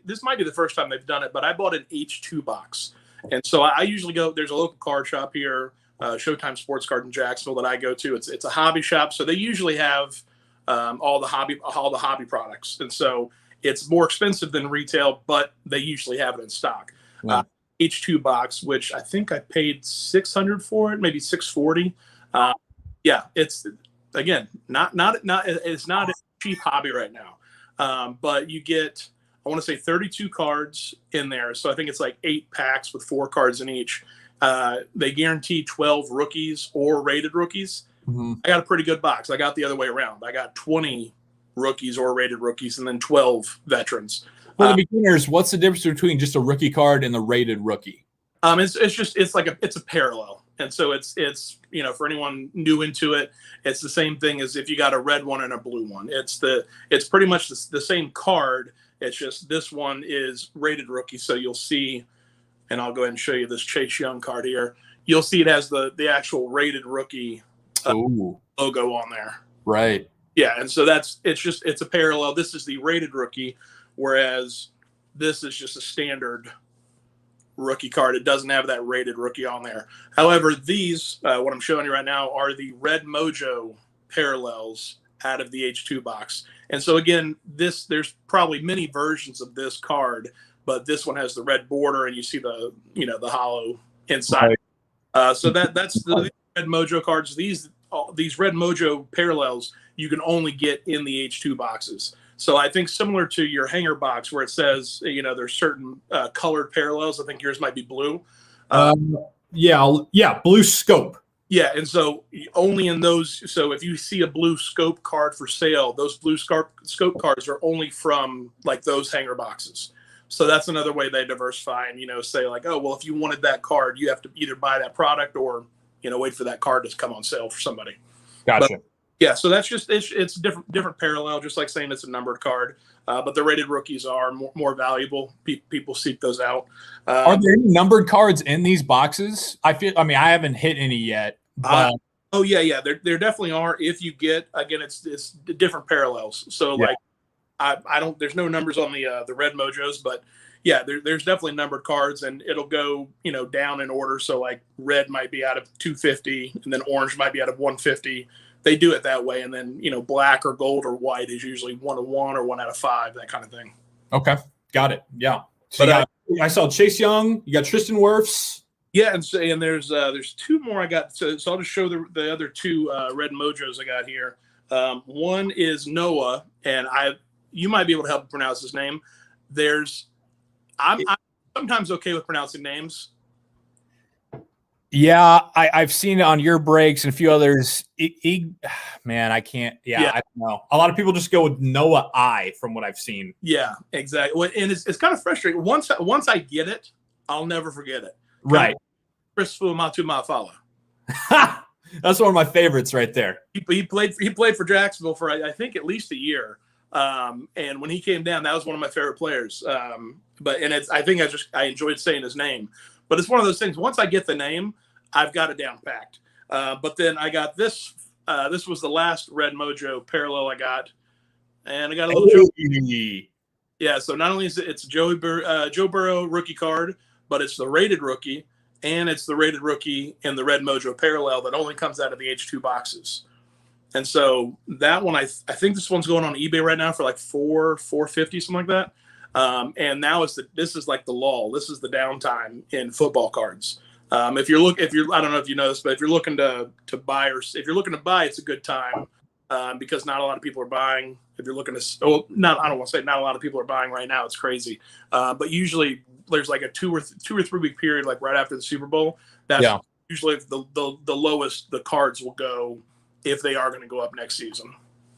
this might be the first time they've done it, but I bought an H2 box. And so I usually there's a local card shop here, Showtime Sports Card in Jacksonville, that I go to. It's a hobby shop. So they usually have all the hobby products. And so it's more expensive than retail, but they usually have it in stock. Yeah. H2 box, which I think I paid $600 for it, maybe $640. Yeah, it's again it's not a cheap hobby right now. But you get, I want to say 32 cards in there. So I think it's like 8 packs with 4 cards in each. They guarantee 12 rookies or rated rookies. Mm-hmm. I got a pretty good box. I got the other way around. I got 20 rookies or rated rookies and then 12 veterans. For the beginners, what's the difference between just a rookie card and the rated rookie? It's a parallel. And so it's for anyone new into it, it's the same thing as if you got a red one and a blue one. It's pretty much the same card. It's just this one is rated rookie. So you'll see, and I'll go ahead and show you this Chase Young card here. You'll see it has the actual rated rookie logo on there. Right. Yeah, and so it's a parallel. This is the rated rookie, whereas this is just a standard rookie card. It doesn't have that rated rookie on there. However, these, what I'm showing you right now, are the Red Mojo parallels out of the H2 box. And so again, there's probably many versions of this card, but this one has the red border and you see the hollow inside. Right. So that's the Red Mojo cards. These Red Mojo parallels you can only get in the H2 boxes. So I think similar to your hanger box where it says, there's certain colored parallels. I think yours might be blue. Blue scope. Yeah, and so only in those. So if you see a blue scope card for sale, those blue scope cards are only from like those hanger boxes. So that's another way they diversify and, say like, oh, well, if you wanted that card, you have to either buy that product or, wait for that card to come on sale for somebody. Gotcha. Yeah, so that's just it's different parallel, just like saying it's a numbered card. But the rated rookies are more valuable. People seek those out. Are there any numbered cards in these boxes? I haven't hit any yet. But oh yeah, there definitely are. If you get, again, it's different parallels. So yeah. like I don't. There's no numbers on the red mojos, but yeah, there's definitely numbered cards, and it'll go down in order. So like red might be out of 250, and then orange might be out of 150. They do it that way, and then black or gold or white is usually 1 of 1 or 1 out of 5, that kind of thing. Okay, got it. Yeah. So but I saw Chase Young. You got Tristan Wirfs. Yeah, and there's 2 more I got. So I'll just show the other 2 red mojos I got here. One is Noah, and you might be able to help pronounce his name. I'm sometimes okay with pronouncing names. Yeah, I've seen it on your breaks and a few others. Man, I can't. Yeah, I don't know. A lot of people just go with Noah from what I've seen. Yeah, exactly. Well, and it's kind of frustrating. Once I get it, I'll never forget it. Right. Chris Matu Mafala. That's one of my favorites right there. He played for Jacksonville for I think at least a year. And when he came down, that was one of my favorite players. I think I enjoyed saying his name. But it's one of those things. Once I get the name, I've got it down packed. But then I got this. This was the last red mojo parallel I got, and I got a little Joe. Yeah. So not only is it's Joe Burrow rookie card, but it's the rated rookie, and it's the rated rookie in the red mojo parallel that only comes out of the H2 boxes. And so that one, I think this one's going on eBay right now for like $450, something like that. And now this is like the lull. This is the downtime in football cards. If you're I don't know if you know this, but if you're looking to buy, or if you're looking to buy, it's a good time because not a lot of people are buying. If you're looking to, I don't want to say not a lot of people are buying right now. It's crazy, but usually there's like a 2 or 3 week period, like right after the Super Bowl. That's usually the lowest the cards will go if they are going to go up next season.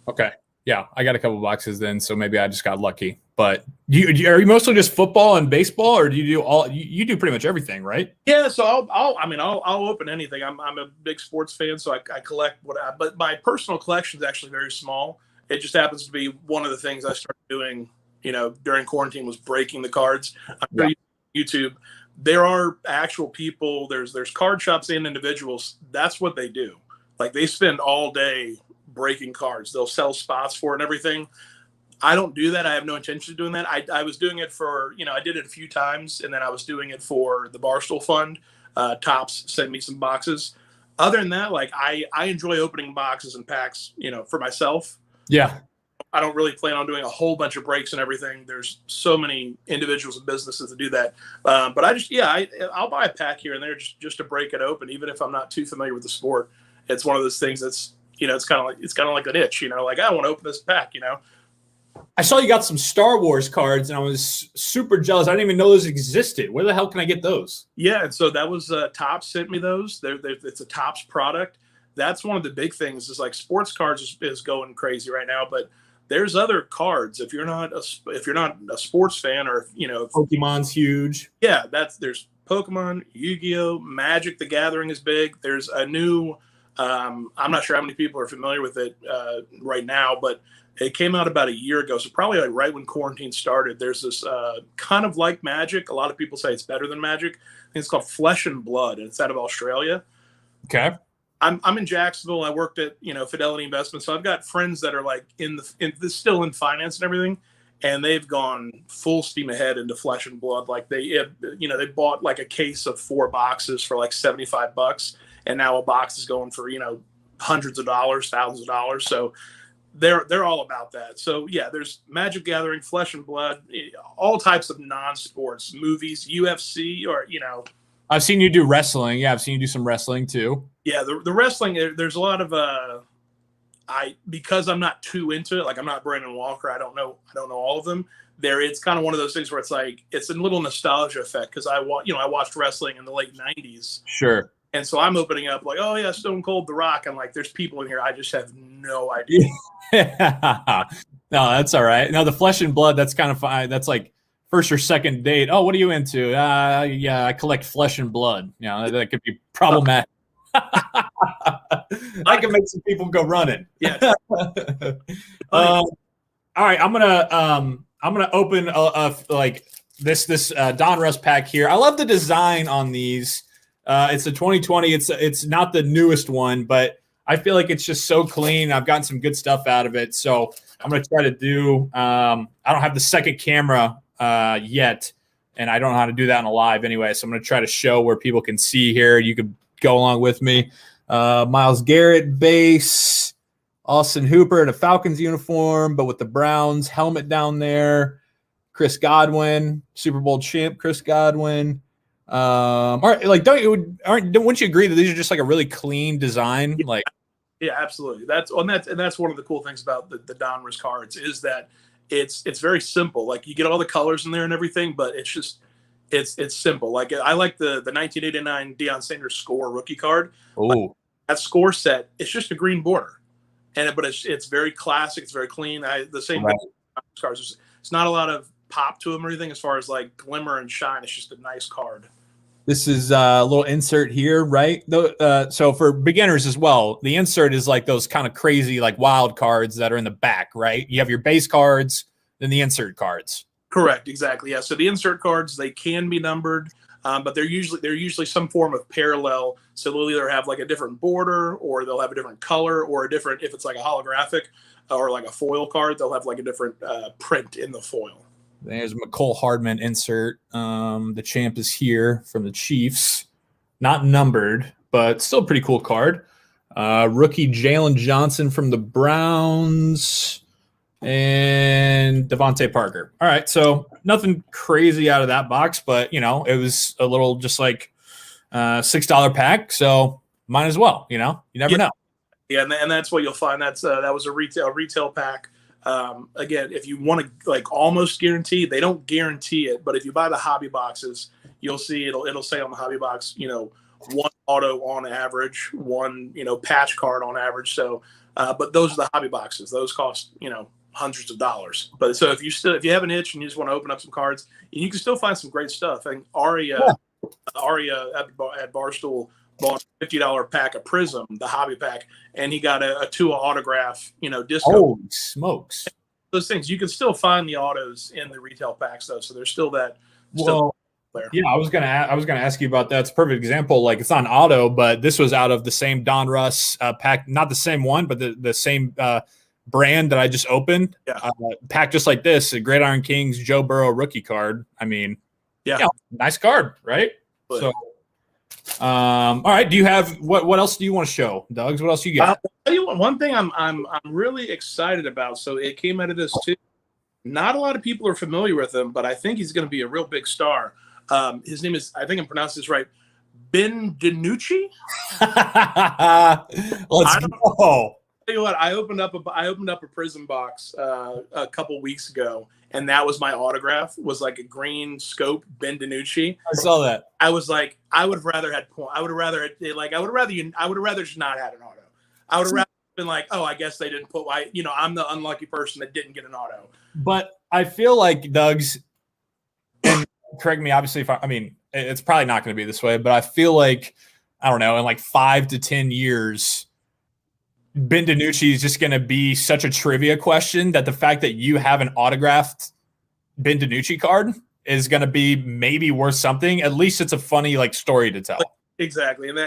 Okay. Yeah, I got a couple boxes then, so maybe I just got lucky. But are you mostly just football and baseball, or do you do all? You do pretty much everything, right? Yeah, so I'll open anything. I'm a big sports fan, so I collect but my personal collection is actually very small. It just happens to be one of the things I started doing, during quarantine was breaking the cards. I'm sure YouTube. There are actual people. There's card shops and individuals. That's what they do. Like they spend all day breaking cards. They'll sell spots for it and everything. I don't do that. I have no intention of doing that. I was doing it for, I did it a few times, and then I was doing it for the Barstool Fund. Tops sent me some boxes. Other than that, like I enjoy opening boxes and packs, for myself. Yeah. I don't really plan on doing a whole bunch of breaks and everything. There's so many individuals and businesses that do that. But I'll buy a pack here and there just to break it open, even if I'm not too familiar with the sport. It's one of those things that's, it's kind of like an itch, like I want to open this pack, I saw you got some Star Wars cards, and I was super jealous. I didn't even know those existed. Where the hell can I get those? Yeah, and so that was Topps sent me those. It's a Topps product. That's one of the big things. Is like sports cards is going crazy right now, but there's other cards. If you're not a sports fan, or Pokemon's huge. Yeah, there's Pokemon, Yu-Gi-Oh, Magic: The Gathering is big. There's a new. I'm not sure how many people are familiar with it right now, but it came out about a year ago. So probably like right when quarantine started, there's this kind of like Magic. A lot of people say it's better than Magic. I think it's called Flesh and Blood, and it's out of Australia. Okay. I'm in Jacksonville. I worked at, Fidelity Investments. So I've got friends that are like still in finance and everything. And they've gone full steam ahead into Flesh and Blood. Like they bought like a case of 4 boxes for like $75. And now a box is going for, hundreds of dollars, thousands of dollars. So they're all about that. So yeah, there's Magic Gathering, Flesh and Blood, all types of non-sports movies, UFC, or, I've seen you do wrestling. Yeah. I've seen you do some wrestling too. Yeah. The wrestling, there's a lot of, because I'm not too into it, like I'm not Brandon Walker. I don't know all of them. It's kind of one of those things where it's like, it's a little nostalgia effect. Cause I watched wrestling in the late 90s. Sure. And so I'm opening up like, oh yeah, Stone Cold, The Rock. I'm like, there's people in here. I just have no idea. No, that's all right. Now the Flesh and Blood, that's kind of fine. That's like first or second date. Oh, what are you into? Yeah, I collect flesh and blood. That could be problematic. I can make some people go running. Yeah. All right, I'm gonna open like this Donruss pack here. I love the design on these. It's a 2020. It's not the newest one, but I feel like it's just so clean. I've gotten some good stuff out of it, so I'm gonna try to do. I don't have the second camera yet, and I don't know how to do that in a live anyway. So I'm gonna try to show where people can see here. You could go along with me. Myles Garrett base, Austin Hooper in a Falcons uniform, but with the Browns helmet down there. Chris Godwin, Super Bowl champ, Chris Godwin. All right, like wouldn't you agree that these are just like a really clean design? Yeah. Like, yeah, absolutely. That's one of the cool things about the Donruss cards is that it's very simple. Like you get all the colors in there and everything, but it's just it's simple. Like I like the 1989 Deion Sanders score rookie card. oh, That score set, it's just a green border, but it's very classic. It's very clean. The same right. cards. It's not a lot of pop to them or anything as far as like glimmer and shine. It's just a nice card. This is a little insert here, right? So for beginners as well, the insert is like those kind of crazy, like wild cards that are in the back, right? You have your base cards, then the insert cards. Correct, exactly. Yeah. So the insert cards, they can be numbered, but they're usually some form of parallel. So they'll either have like a different border, or they'll have a different color, or a different, if it's like a holographic or like a foil card, they'll have like a different print in the foil. There's McCole Hardman insert. The champ is here from the Chiefs. Not numbered, but still a pretty cool card. Rookie Jalen Johnson from the Browns. And Devontae Parker. All right, so nothing crazy out of that box, but, it was a little just like $6 pack, so might as well, you never know. Yeah, and that's what you'll find. That was a retail pack. Again, if you want to like almost guarantee, they don't guarantee it, but if you buy the hobby boxes, you'll see it'll say on the hobby box, one auto on average, one patch card on average. So, but those are the hobby boxes. Those cost hundreds of dollars. But so if you have an itch and you just want to open up some cards, you can still find some great stuff. And Aria at Barstool bought a $50 pack of Prism, the hobby pack, and he got a Tua autograph, disco. Holy smokes. Those things, you can still find the autos in the retail packs though. So there's still that. There. Yeah, I was gonna ask you about that. It's a perfect example. Like it's on auto, but this was out of the same Donruss pack, not the same one, but the same brand that I just opened. Yeah. Pack just like this, a Gridiron Kings Joe Burrow rookie card. I mean, nice card, right? But, so, all right. Do you have what else do you want to show, Doug's? What else you got? I'll tell you one thing I'm really excited about. So it came out of this too. Not a lot of people are familiar with him, but I think he's going to be a real big star. His name is, I think I'm pronouncing this right, Ben DiNucci. Let's go. Tell you what, I opened up a Prism box a couple weeks ago, and that was my autograph. Was like a green scope Ben DiNucci. I saw that. I was like, I would have rather had point. I would have rather just not had an auto. I would have rather been like, oh, I guess they didn't put. I'm the unlucky person that didn't get an auto. But I feel like Doug's, and correct me, obviously, it's probably not going to be this way, but I feel like, I don't know, in like 5 to 10 years, Ben DiNucci is just going to be such a trivia question that the fact that you have an autographed Ben DiNucci card is going to be maybe worth something. At least it's a funny like story to tell. Exactly, and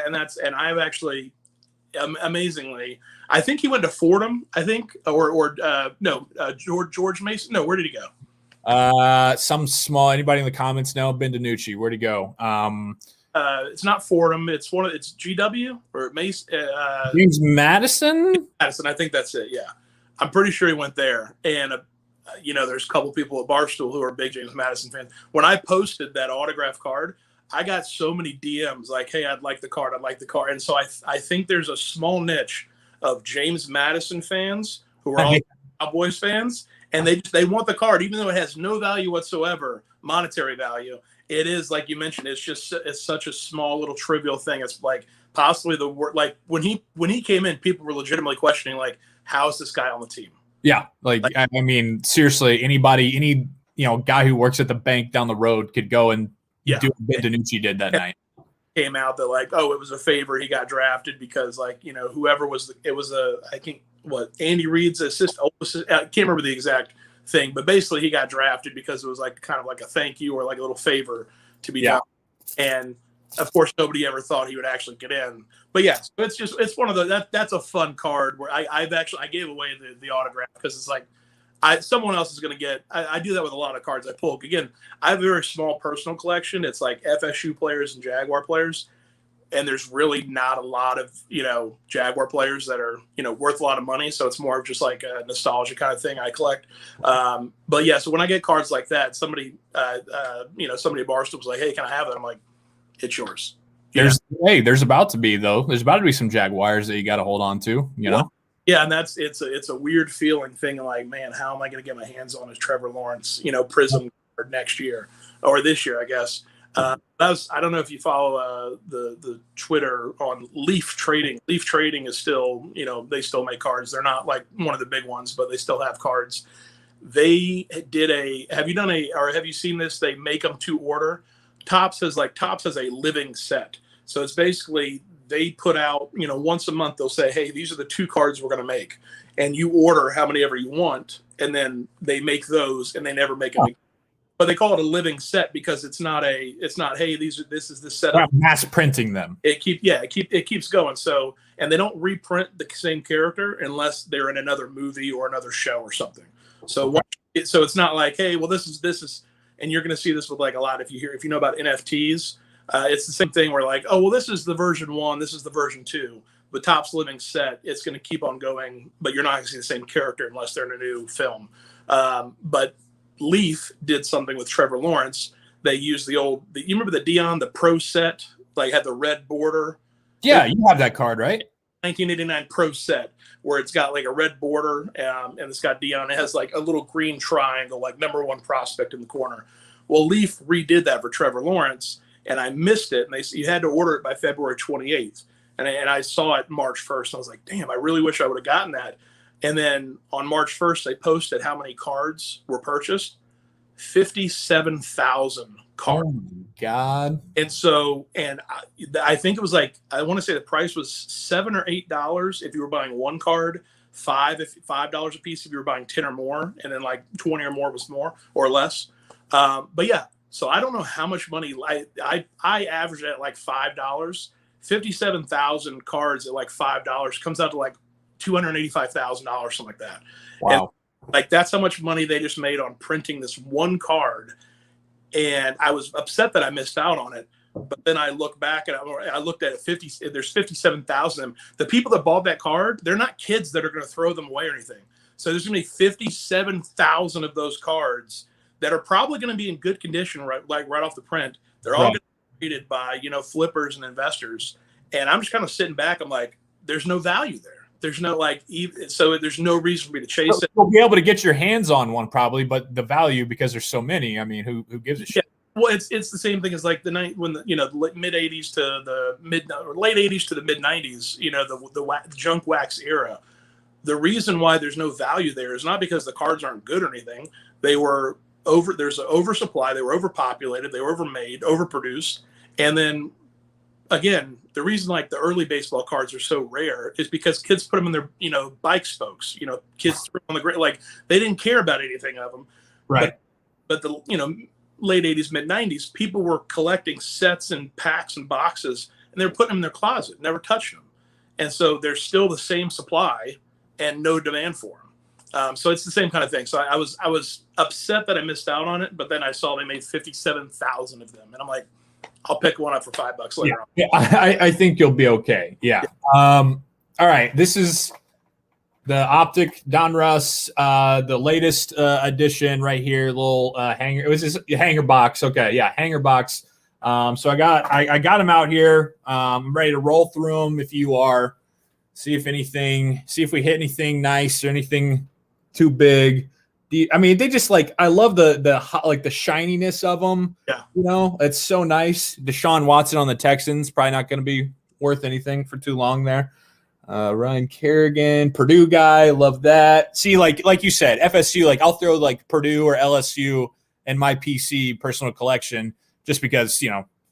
I've actually, amazingly, I think he went to Fordham. I think, George Mason. No, where did he go? Some small. Anybody in the comments know Ben DiNucci? Where'd he go? It's not Fordham. It's GW or Mason. James Madison. Madison. I think that's it. Yeah, I'm pretty sure he went there. And there's a couple people at Barstool who are big James Madison fans. When I posted that autograph card, I got so many DMs like, "Hey, I'd like the card. I'd like the card." And so I think there's a small niche of James Madison fans who are all Cowboys fans, and they want the card, even though it has no value whatsoever, monetary value. It is, like you mentioned, it's such a small little trivial thing. It's like possibly the word, like when he came in, people were legitimately questioning like, how is this guy on the team? Yeah, I mean, seriously, any guy who works at the bank down the road could go and do what Ben DiNucci did that night. came out that like, oh, it was a favor. He got drafted because like, you know, whoever was, I think Andy Reid's assistant, I can't remember the exact thing, but basically he got drafted because it was like kind of like a thank you or like a little favor to be done. And of course, nobody ever thought he would actually get in. But yeah, so it's one of the, that's a fun card where I gave away the autograph because it's like, someone else is going to get. I do that with a lot of cards I pull. Again, I have a very small personal collection. It's like FSU players and Jaguar players, and there's really not a lot of Jaguar players that are worth a lot of money. So it's more of just like a nostalgia kind of thing I collect. But yeah, so when I get cards like that, somebody at Barstool was like, "Hey, can I have it?" I'm like, "It's yours." There's about to be some Jaguars that you got to hold on to. You know. Yeah, and it's a weird feeling thing. Like, man, how am I going to get my hands on his Trevor Lawrence, Prism card next year or this year, I guess. I don't know if you follow the Twitter on Leaf Trading. Leaf Trading is still, they still make cards. They're not like one of the big ones, but they still have cards. They did have you seen this? They make them to order. Topps has a living set. So it's basically they put out, once a month, they'll say, hey, these are the 2 cards we're going to make. And you order how many ever you want. And then they make those and they never make them. But they call it a living set because it's not, hey, this is the setup. Not mass printing them. It keeps going. So, and they don't reprint the same character unless they're in another movie or another show or something. So it's not like, hey, well, this is, and you're going to see this with like a lot. If you know about NFTs, it's the same thing where like, oh, well, this is the version 1, this is the version 2. But Topps living set, it's going to keep on going, but you're not going to see the same character unless they're in a new film. But Leaf did something with Trevor Lawrence. They used you remember the Dion, the Pro set, like had the red border? Yeah, you have that card, right? 1989 Pro set where it's got like a red border and it's got Dion. It has like a little green triangle, like number 1 prospect in the corner. Well, Leaf redid that for Trevor Lawrence. And I missed it, and you had to order it by February 28th. And I saw it March 1st, and I was like, damn, I really wish I would have gotten that. And then on March 1st, they posted how many cards were purchased. 57,000 cards. Oh, my God. And so, I think it was like, I want to say the price was $7 or $8 if you were buying 1 card, $5 a piece if you were buying 10 or more, and then like 20 or more was more or less. But yeah. So I don't know how much money I averaged at like $5. 57,000 cards at like $5 comes out to like $285,000, something like that. Wow. And like that's how much money they just made on printing this 1 card. And I was upset that I missed out on it. But then I look back and I looked at it. There's 57,000 of them. The people that bought that card, they're not kids that are going to throw them away or anything. So there's going to be 57,000 of those cards that are probably going to be in good condition, right off the print. They're all going to be treated by, flippers and investors. And I'm just kind of sitting back. I'm like, there's no value there. There's no so there's no reason for me to chase it. You'll be able to get your hands on one probably, but the value, because there's so many, I mean, who gives a shit? Yeah. Well, it's the same thing as like the night when the mid 80s to the late 80s to the mid 90s, the junk wax era. The reason why there's no value there is not because the cards aren't good or anything. There's an oversupply. They were overpopulated. They were overmade, overproduced. And then, again, the reason like the early baseball cards are so rare is because kids put them in their, bike spokes. Kids threw them on the ground. Like they didn't care about anything of them. Right. But the late 80s, mid 90s, people were collecting sets and packs and boxes, and they were putting them in their closet, never touching them. And so there's still the same supply and no demand for them. So it's the same kind of thing. So I was upset that I missed out on it, but then I saw they made 57,000 of them, and I'm like, I'll pick one up for $5 later on. Yeah, I think you'll be okay. Yeah. All right. This is the Optic Donruss, the latest edition right here. Little hanger. It was this hanger box. Okay. Yeah, hanger box. So I got them out here. I'm ready to roll through them. If you are, see if we hit anything nice or anything too big. They just I love the shininess of them. Yeah. It's so nice. Deshaun Watson on the Texans, probably not going to be worth anything for too long there. Ryan Kerrigan, Purdue guy, love that. See, like you said, FSU, I'll throw Purdue or LSU in my PC personal collection just because,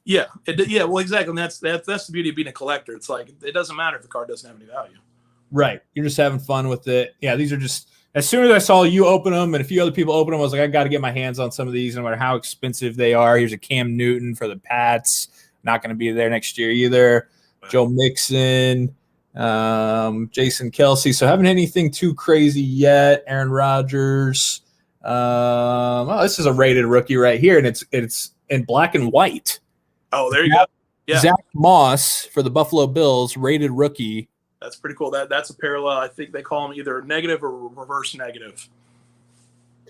Yeah, yeah. Well, exactly. And that's the beauty of being a collector. It's like it doesn't matter if the card doesn't have any value. Right. You're just having fun with it. Yeah, these are just as soon as I saw you open them and a few other people open them, I was like, I got to get my hands on some of these, no matter how expensive they are. Here's a Cam Newton for the Pats. Not going to be there next year either. Wow. Joe Mixon, Jason Kelsey. So haven't anything too crazy yet. Aaron Rodgers. This is a rated rookie right here, and it's in black and white. Oh, there you go. Yeah. Zach Moss for the Buffalo Bills, rated rookie. That's pretty cool. That's a parallel. I think they call them either negative or reverse negative.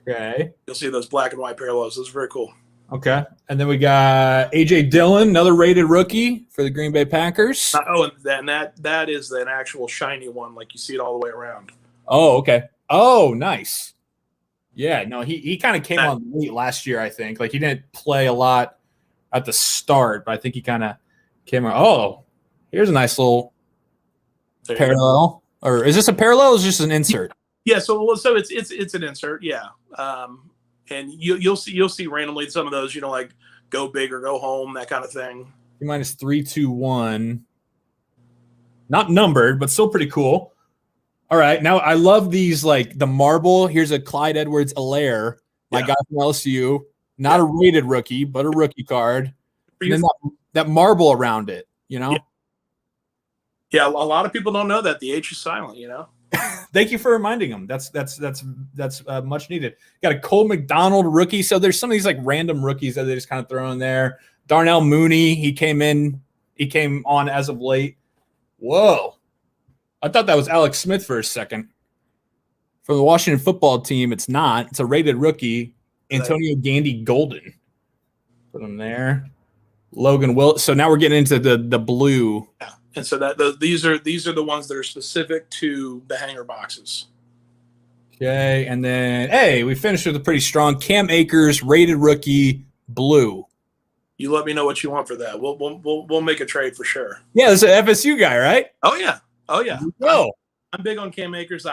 Okay. You'll see those black and white parallels. Those are very cool. Okay. And then we got A.J. Dillon, another rated rookie for the Green Bay Packers. And that is an actual shiny one, like you see it all the way around. Oh, okay. Oh, nice. Yeah, no, he kind of came on late last year, I think. Like, he didn't play a lot at the start, but I think he kind of came around. Oh, here's a nice little parallel. Or is this a parallel or is this just an insert? Yeah, so it's an insert, yeah. And you'll see randomly some of those, like go big or go home, that kind of thing. Minus 3, 2, 1. Not numbered, but still pretty cool. All right, now I love these, like the marble. Here's a Clyde Edwards-Helaire, my guy from LSU. Not a rated rookie, but a rookie card. And then that marble around it, Yeah, a lot of people don't know that the H is silent. Thank you for reminding them. That's much needed. Got a Cole McDonald rookie. So there's some of these like random rookies that they just kind of throw in there. Darnell Mooney, he came on as of late. Whoa. I thought that was Alex Smith for a second. For the Washington football team, it's not. It's a rated rookie. Antonio Gandy Golden. Put him there. Logan Will. So now we're getting into the blue. Yeah. And so these are the ones that are specific to the hanger boxes. Okay, and then we finished with a pretty strong Cam Akers rated rookie blue. You let me know what you want for that. We'll make a trade for sure. Yeah, this is an FSU guy, right? Oh yeah. Whoa. I'm big on Cam Akers.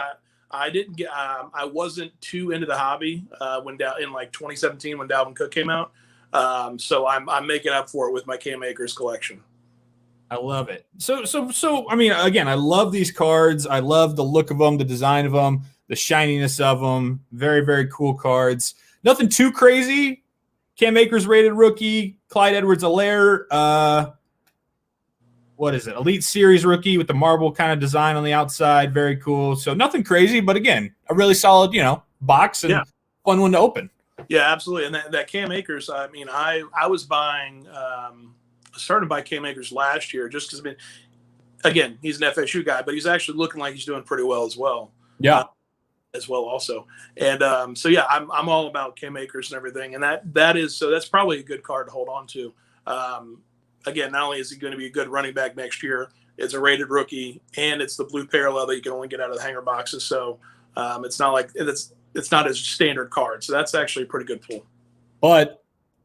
I didn't get. I wasn't too into the hobby when in like 2017 when Dalvin Cook came out. So I'm making up for it with my Cam Akers collection. I love it. So I mean, again, I love these cards. I love the look of them, the design of them, the shininess of them. Very, very cool cards. Nothing too crazy. Cam Akers rated rookie. Clyde Edwards-Helaire. What is it? Elite Series rookie with the marble kind of design on the outside. Very cool. So nothing crazy, but again, a really solid, box and fun one to open. Yeah, absolutely. And that Cam Akers, I mean, I was buying started to buy Cam Akers last year just because, again, he's an FSU guy, but he's actually looking like he's doing pretty well as well. Yeah. As well also. And I'm all about Cam Akers and everything. And that's probably a good card to hold on to. Again, not only is he going to be a good running back next year, it's a rated rookie, and it's the blue parallel that you can only get out of the hanger boxes. So it's not like it's not a standard card. So that's actually a pretty good pull. But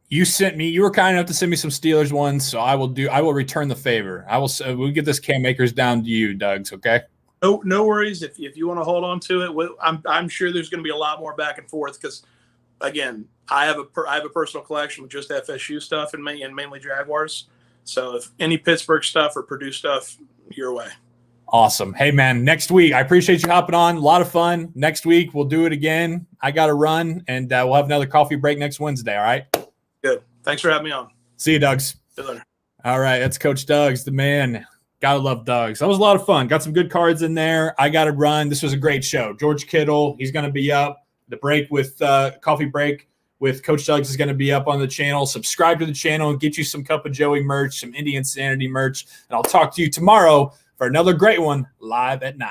you were kind enough to send me some Steelers ones, so I will return the favor. We'll get this Cam Akers down to you, Doug's, okay? No worries. If you want to hold on to it, I'm sure there's going to be a lot more back and forth because, again, I have a personal collection with just FSU stuff and mainly Jaguars. So if any Pittsburgh stuff or Purdue stuff, your way. Awesome. Hey, man, next week, I appreciate you hopping on. A lot of fun. Next week, we'll do it again. I got to run, and we'll have another coffee break next Wednesday, all right? Good. Thanks for having me on. See you, Doug's. See you later. All right, that's Coach Doug's, the man. Gotta love Doug's. That was a lot of fun. Got some good cards in there. I got to run. This was a great show. George Kittle, he's going to be up. The break with coffee break with Coach Doug's is going to be up on the channel. Subscribe to the channel and get you some Cup of Joey merch, some Indian Sanity merch. And I'll talk to you tomorrow for another great one live at 9.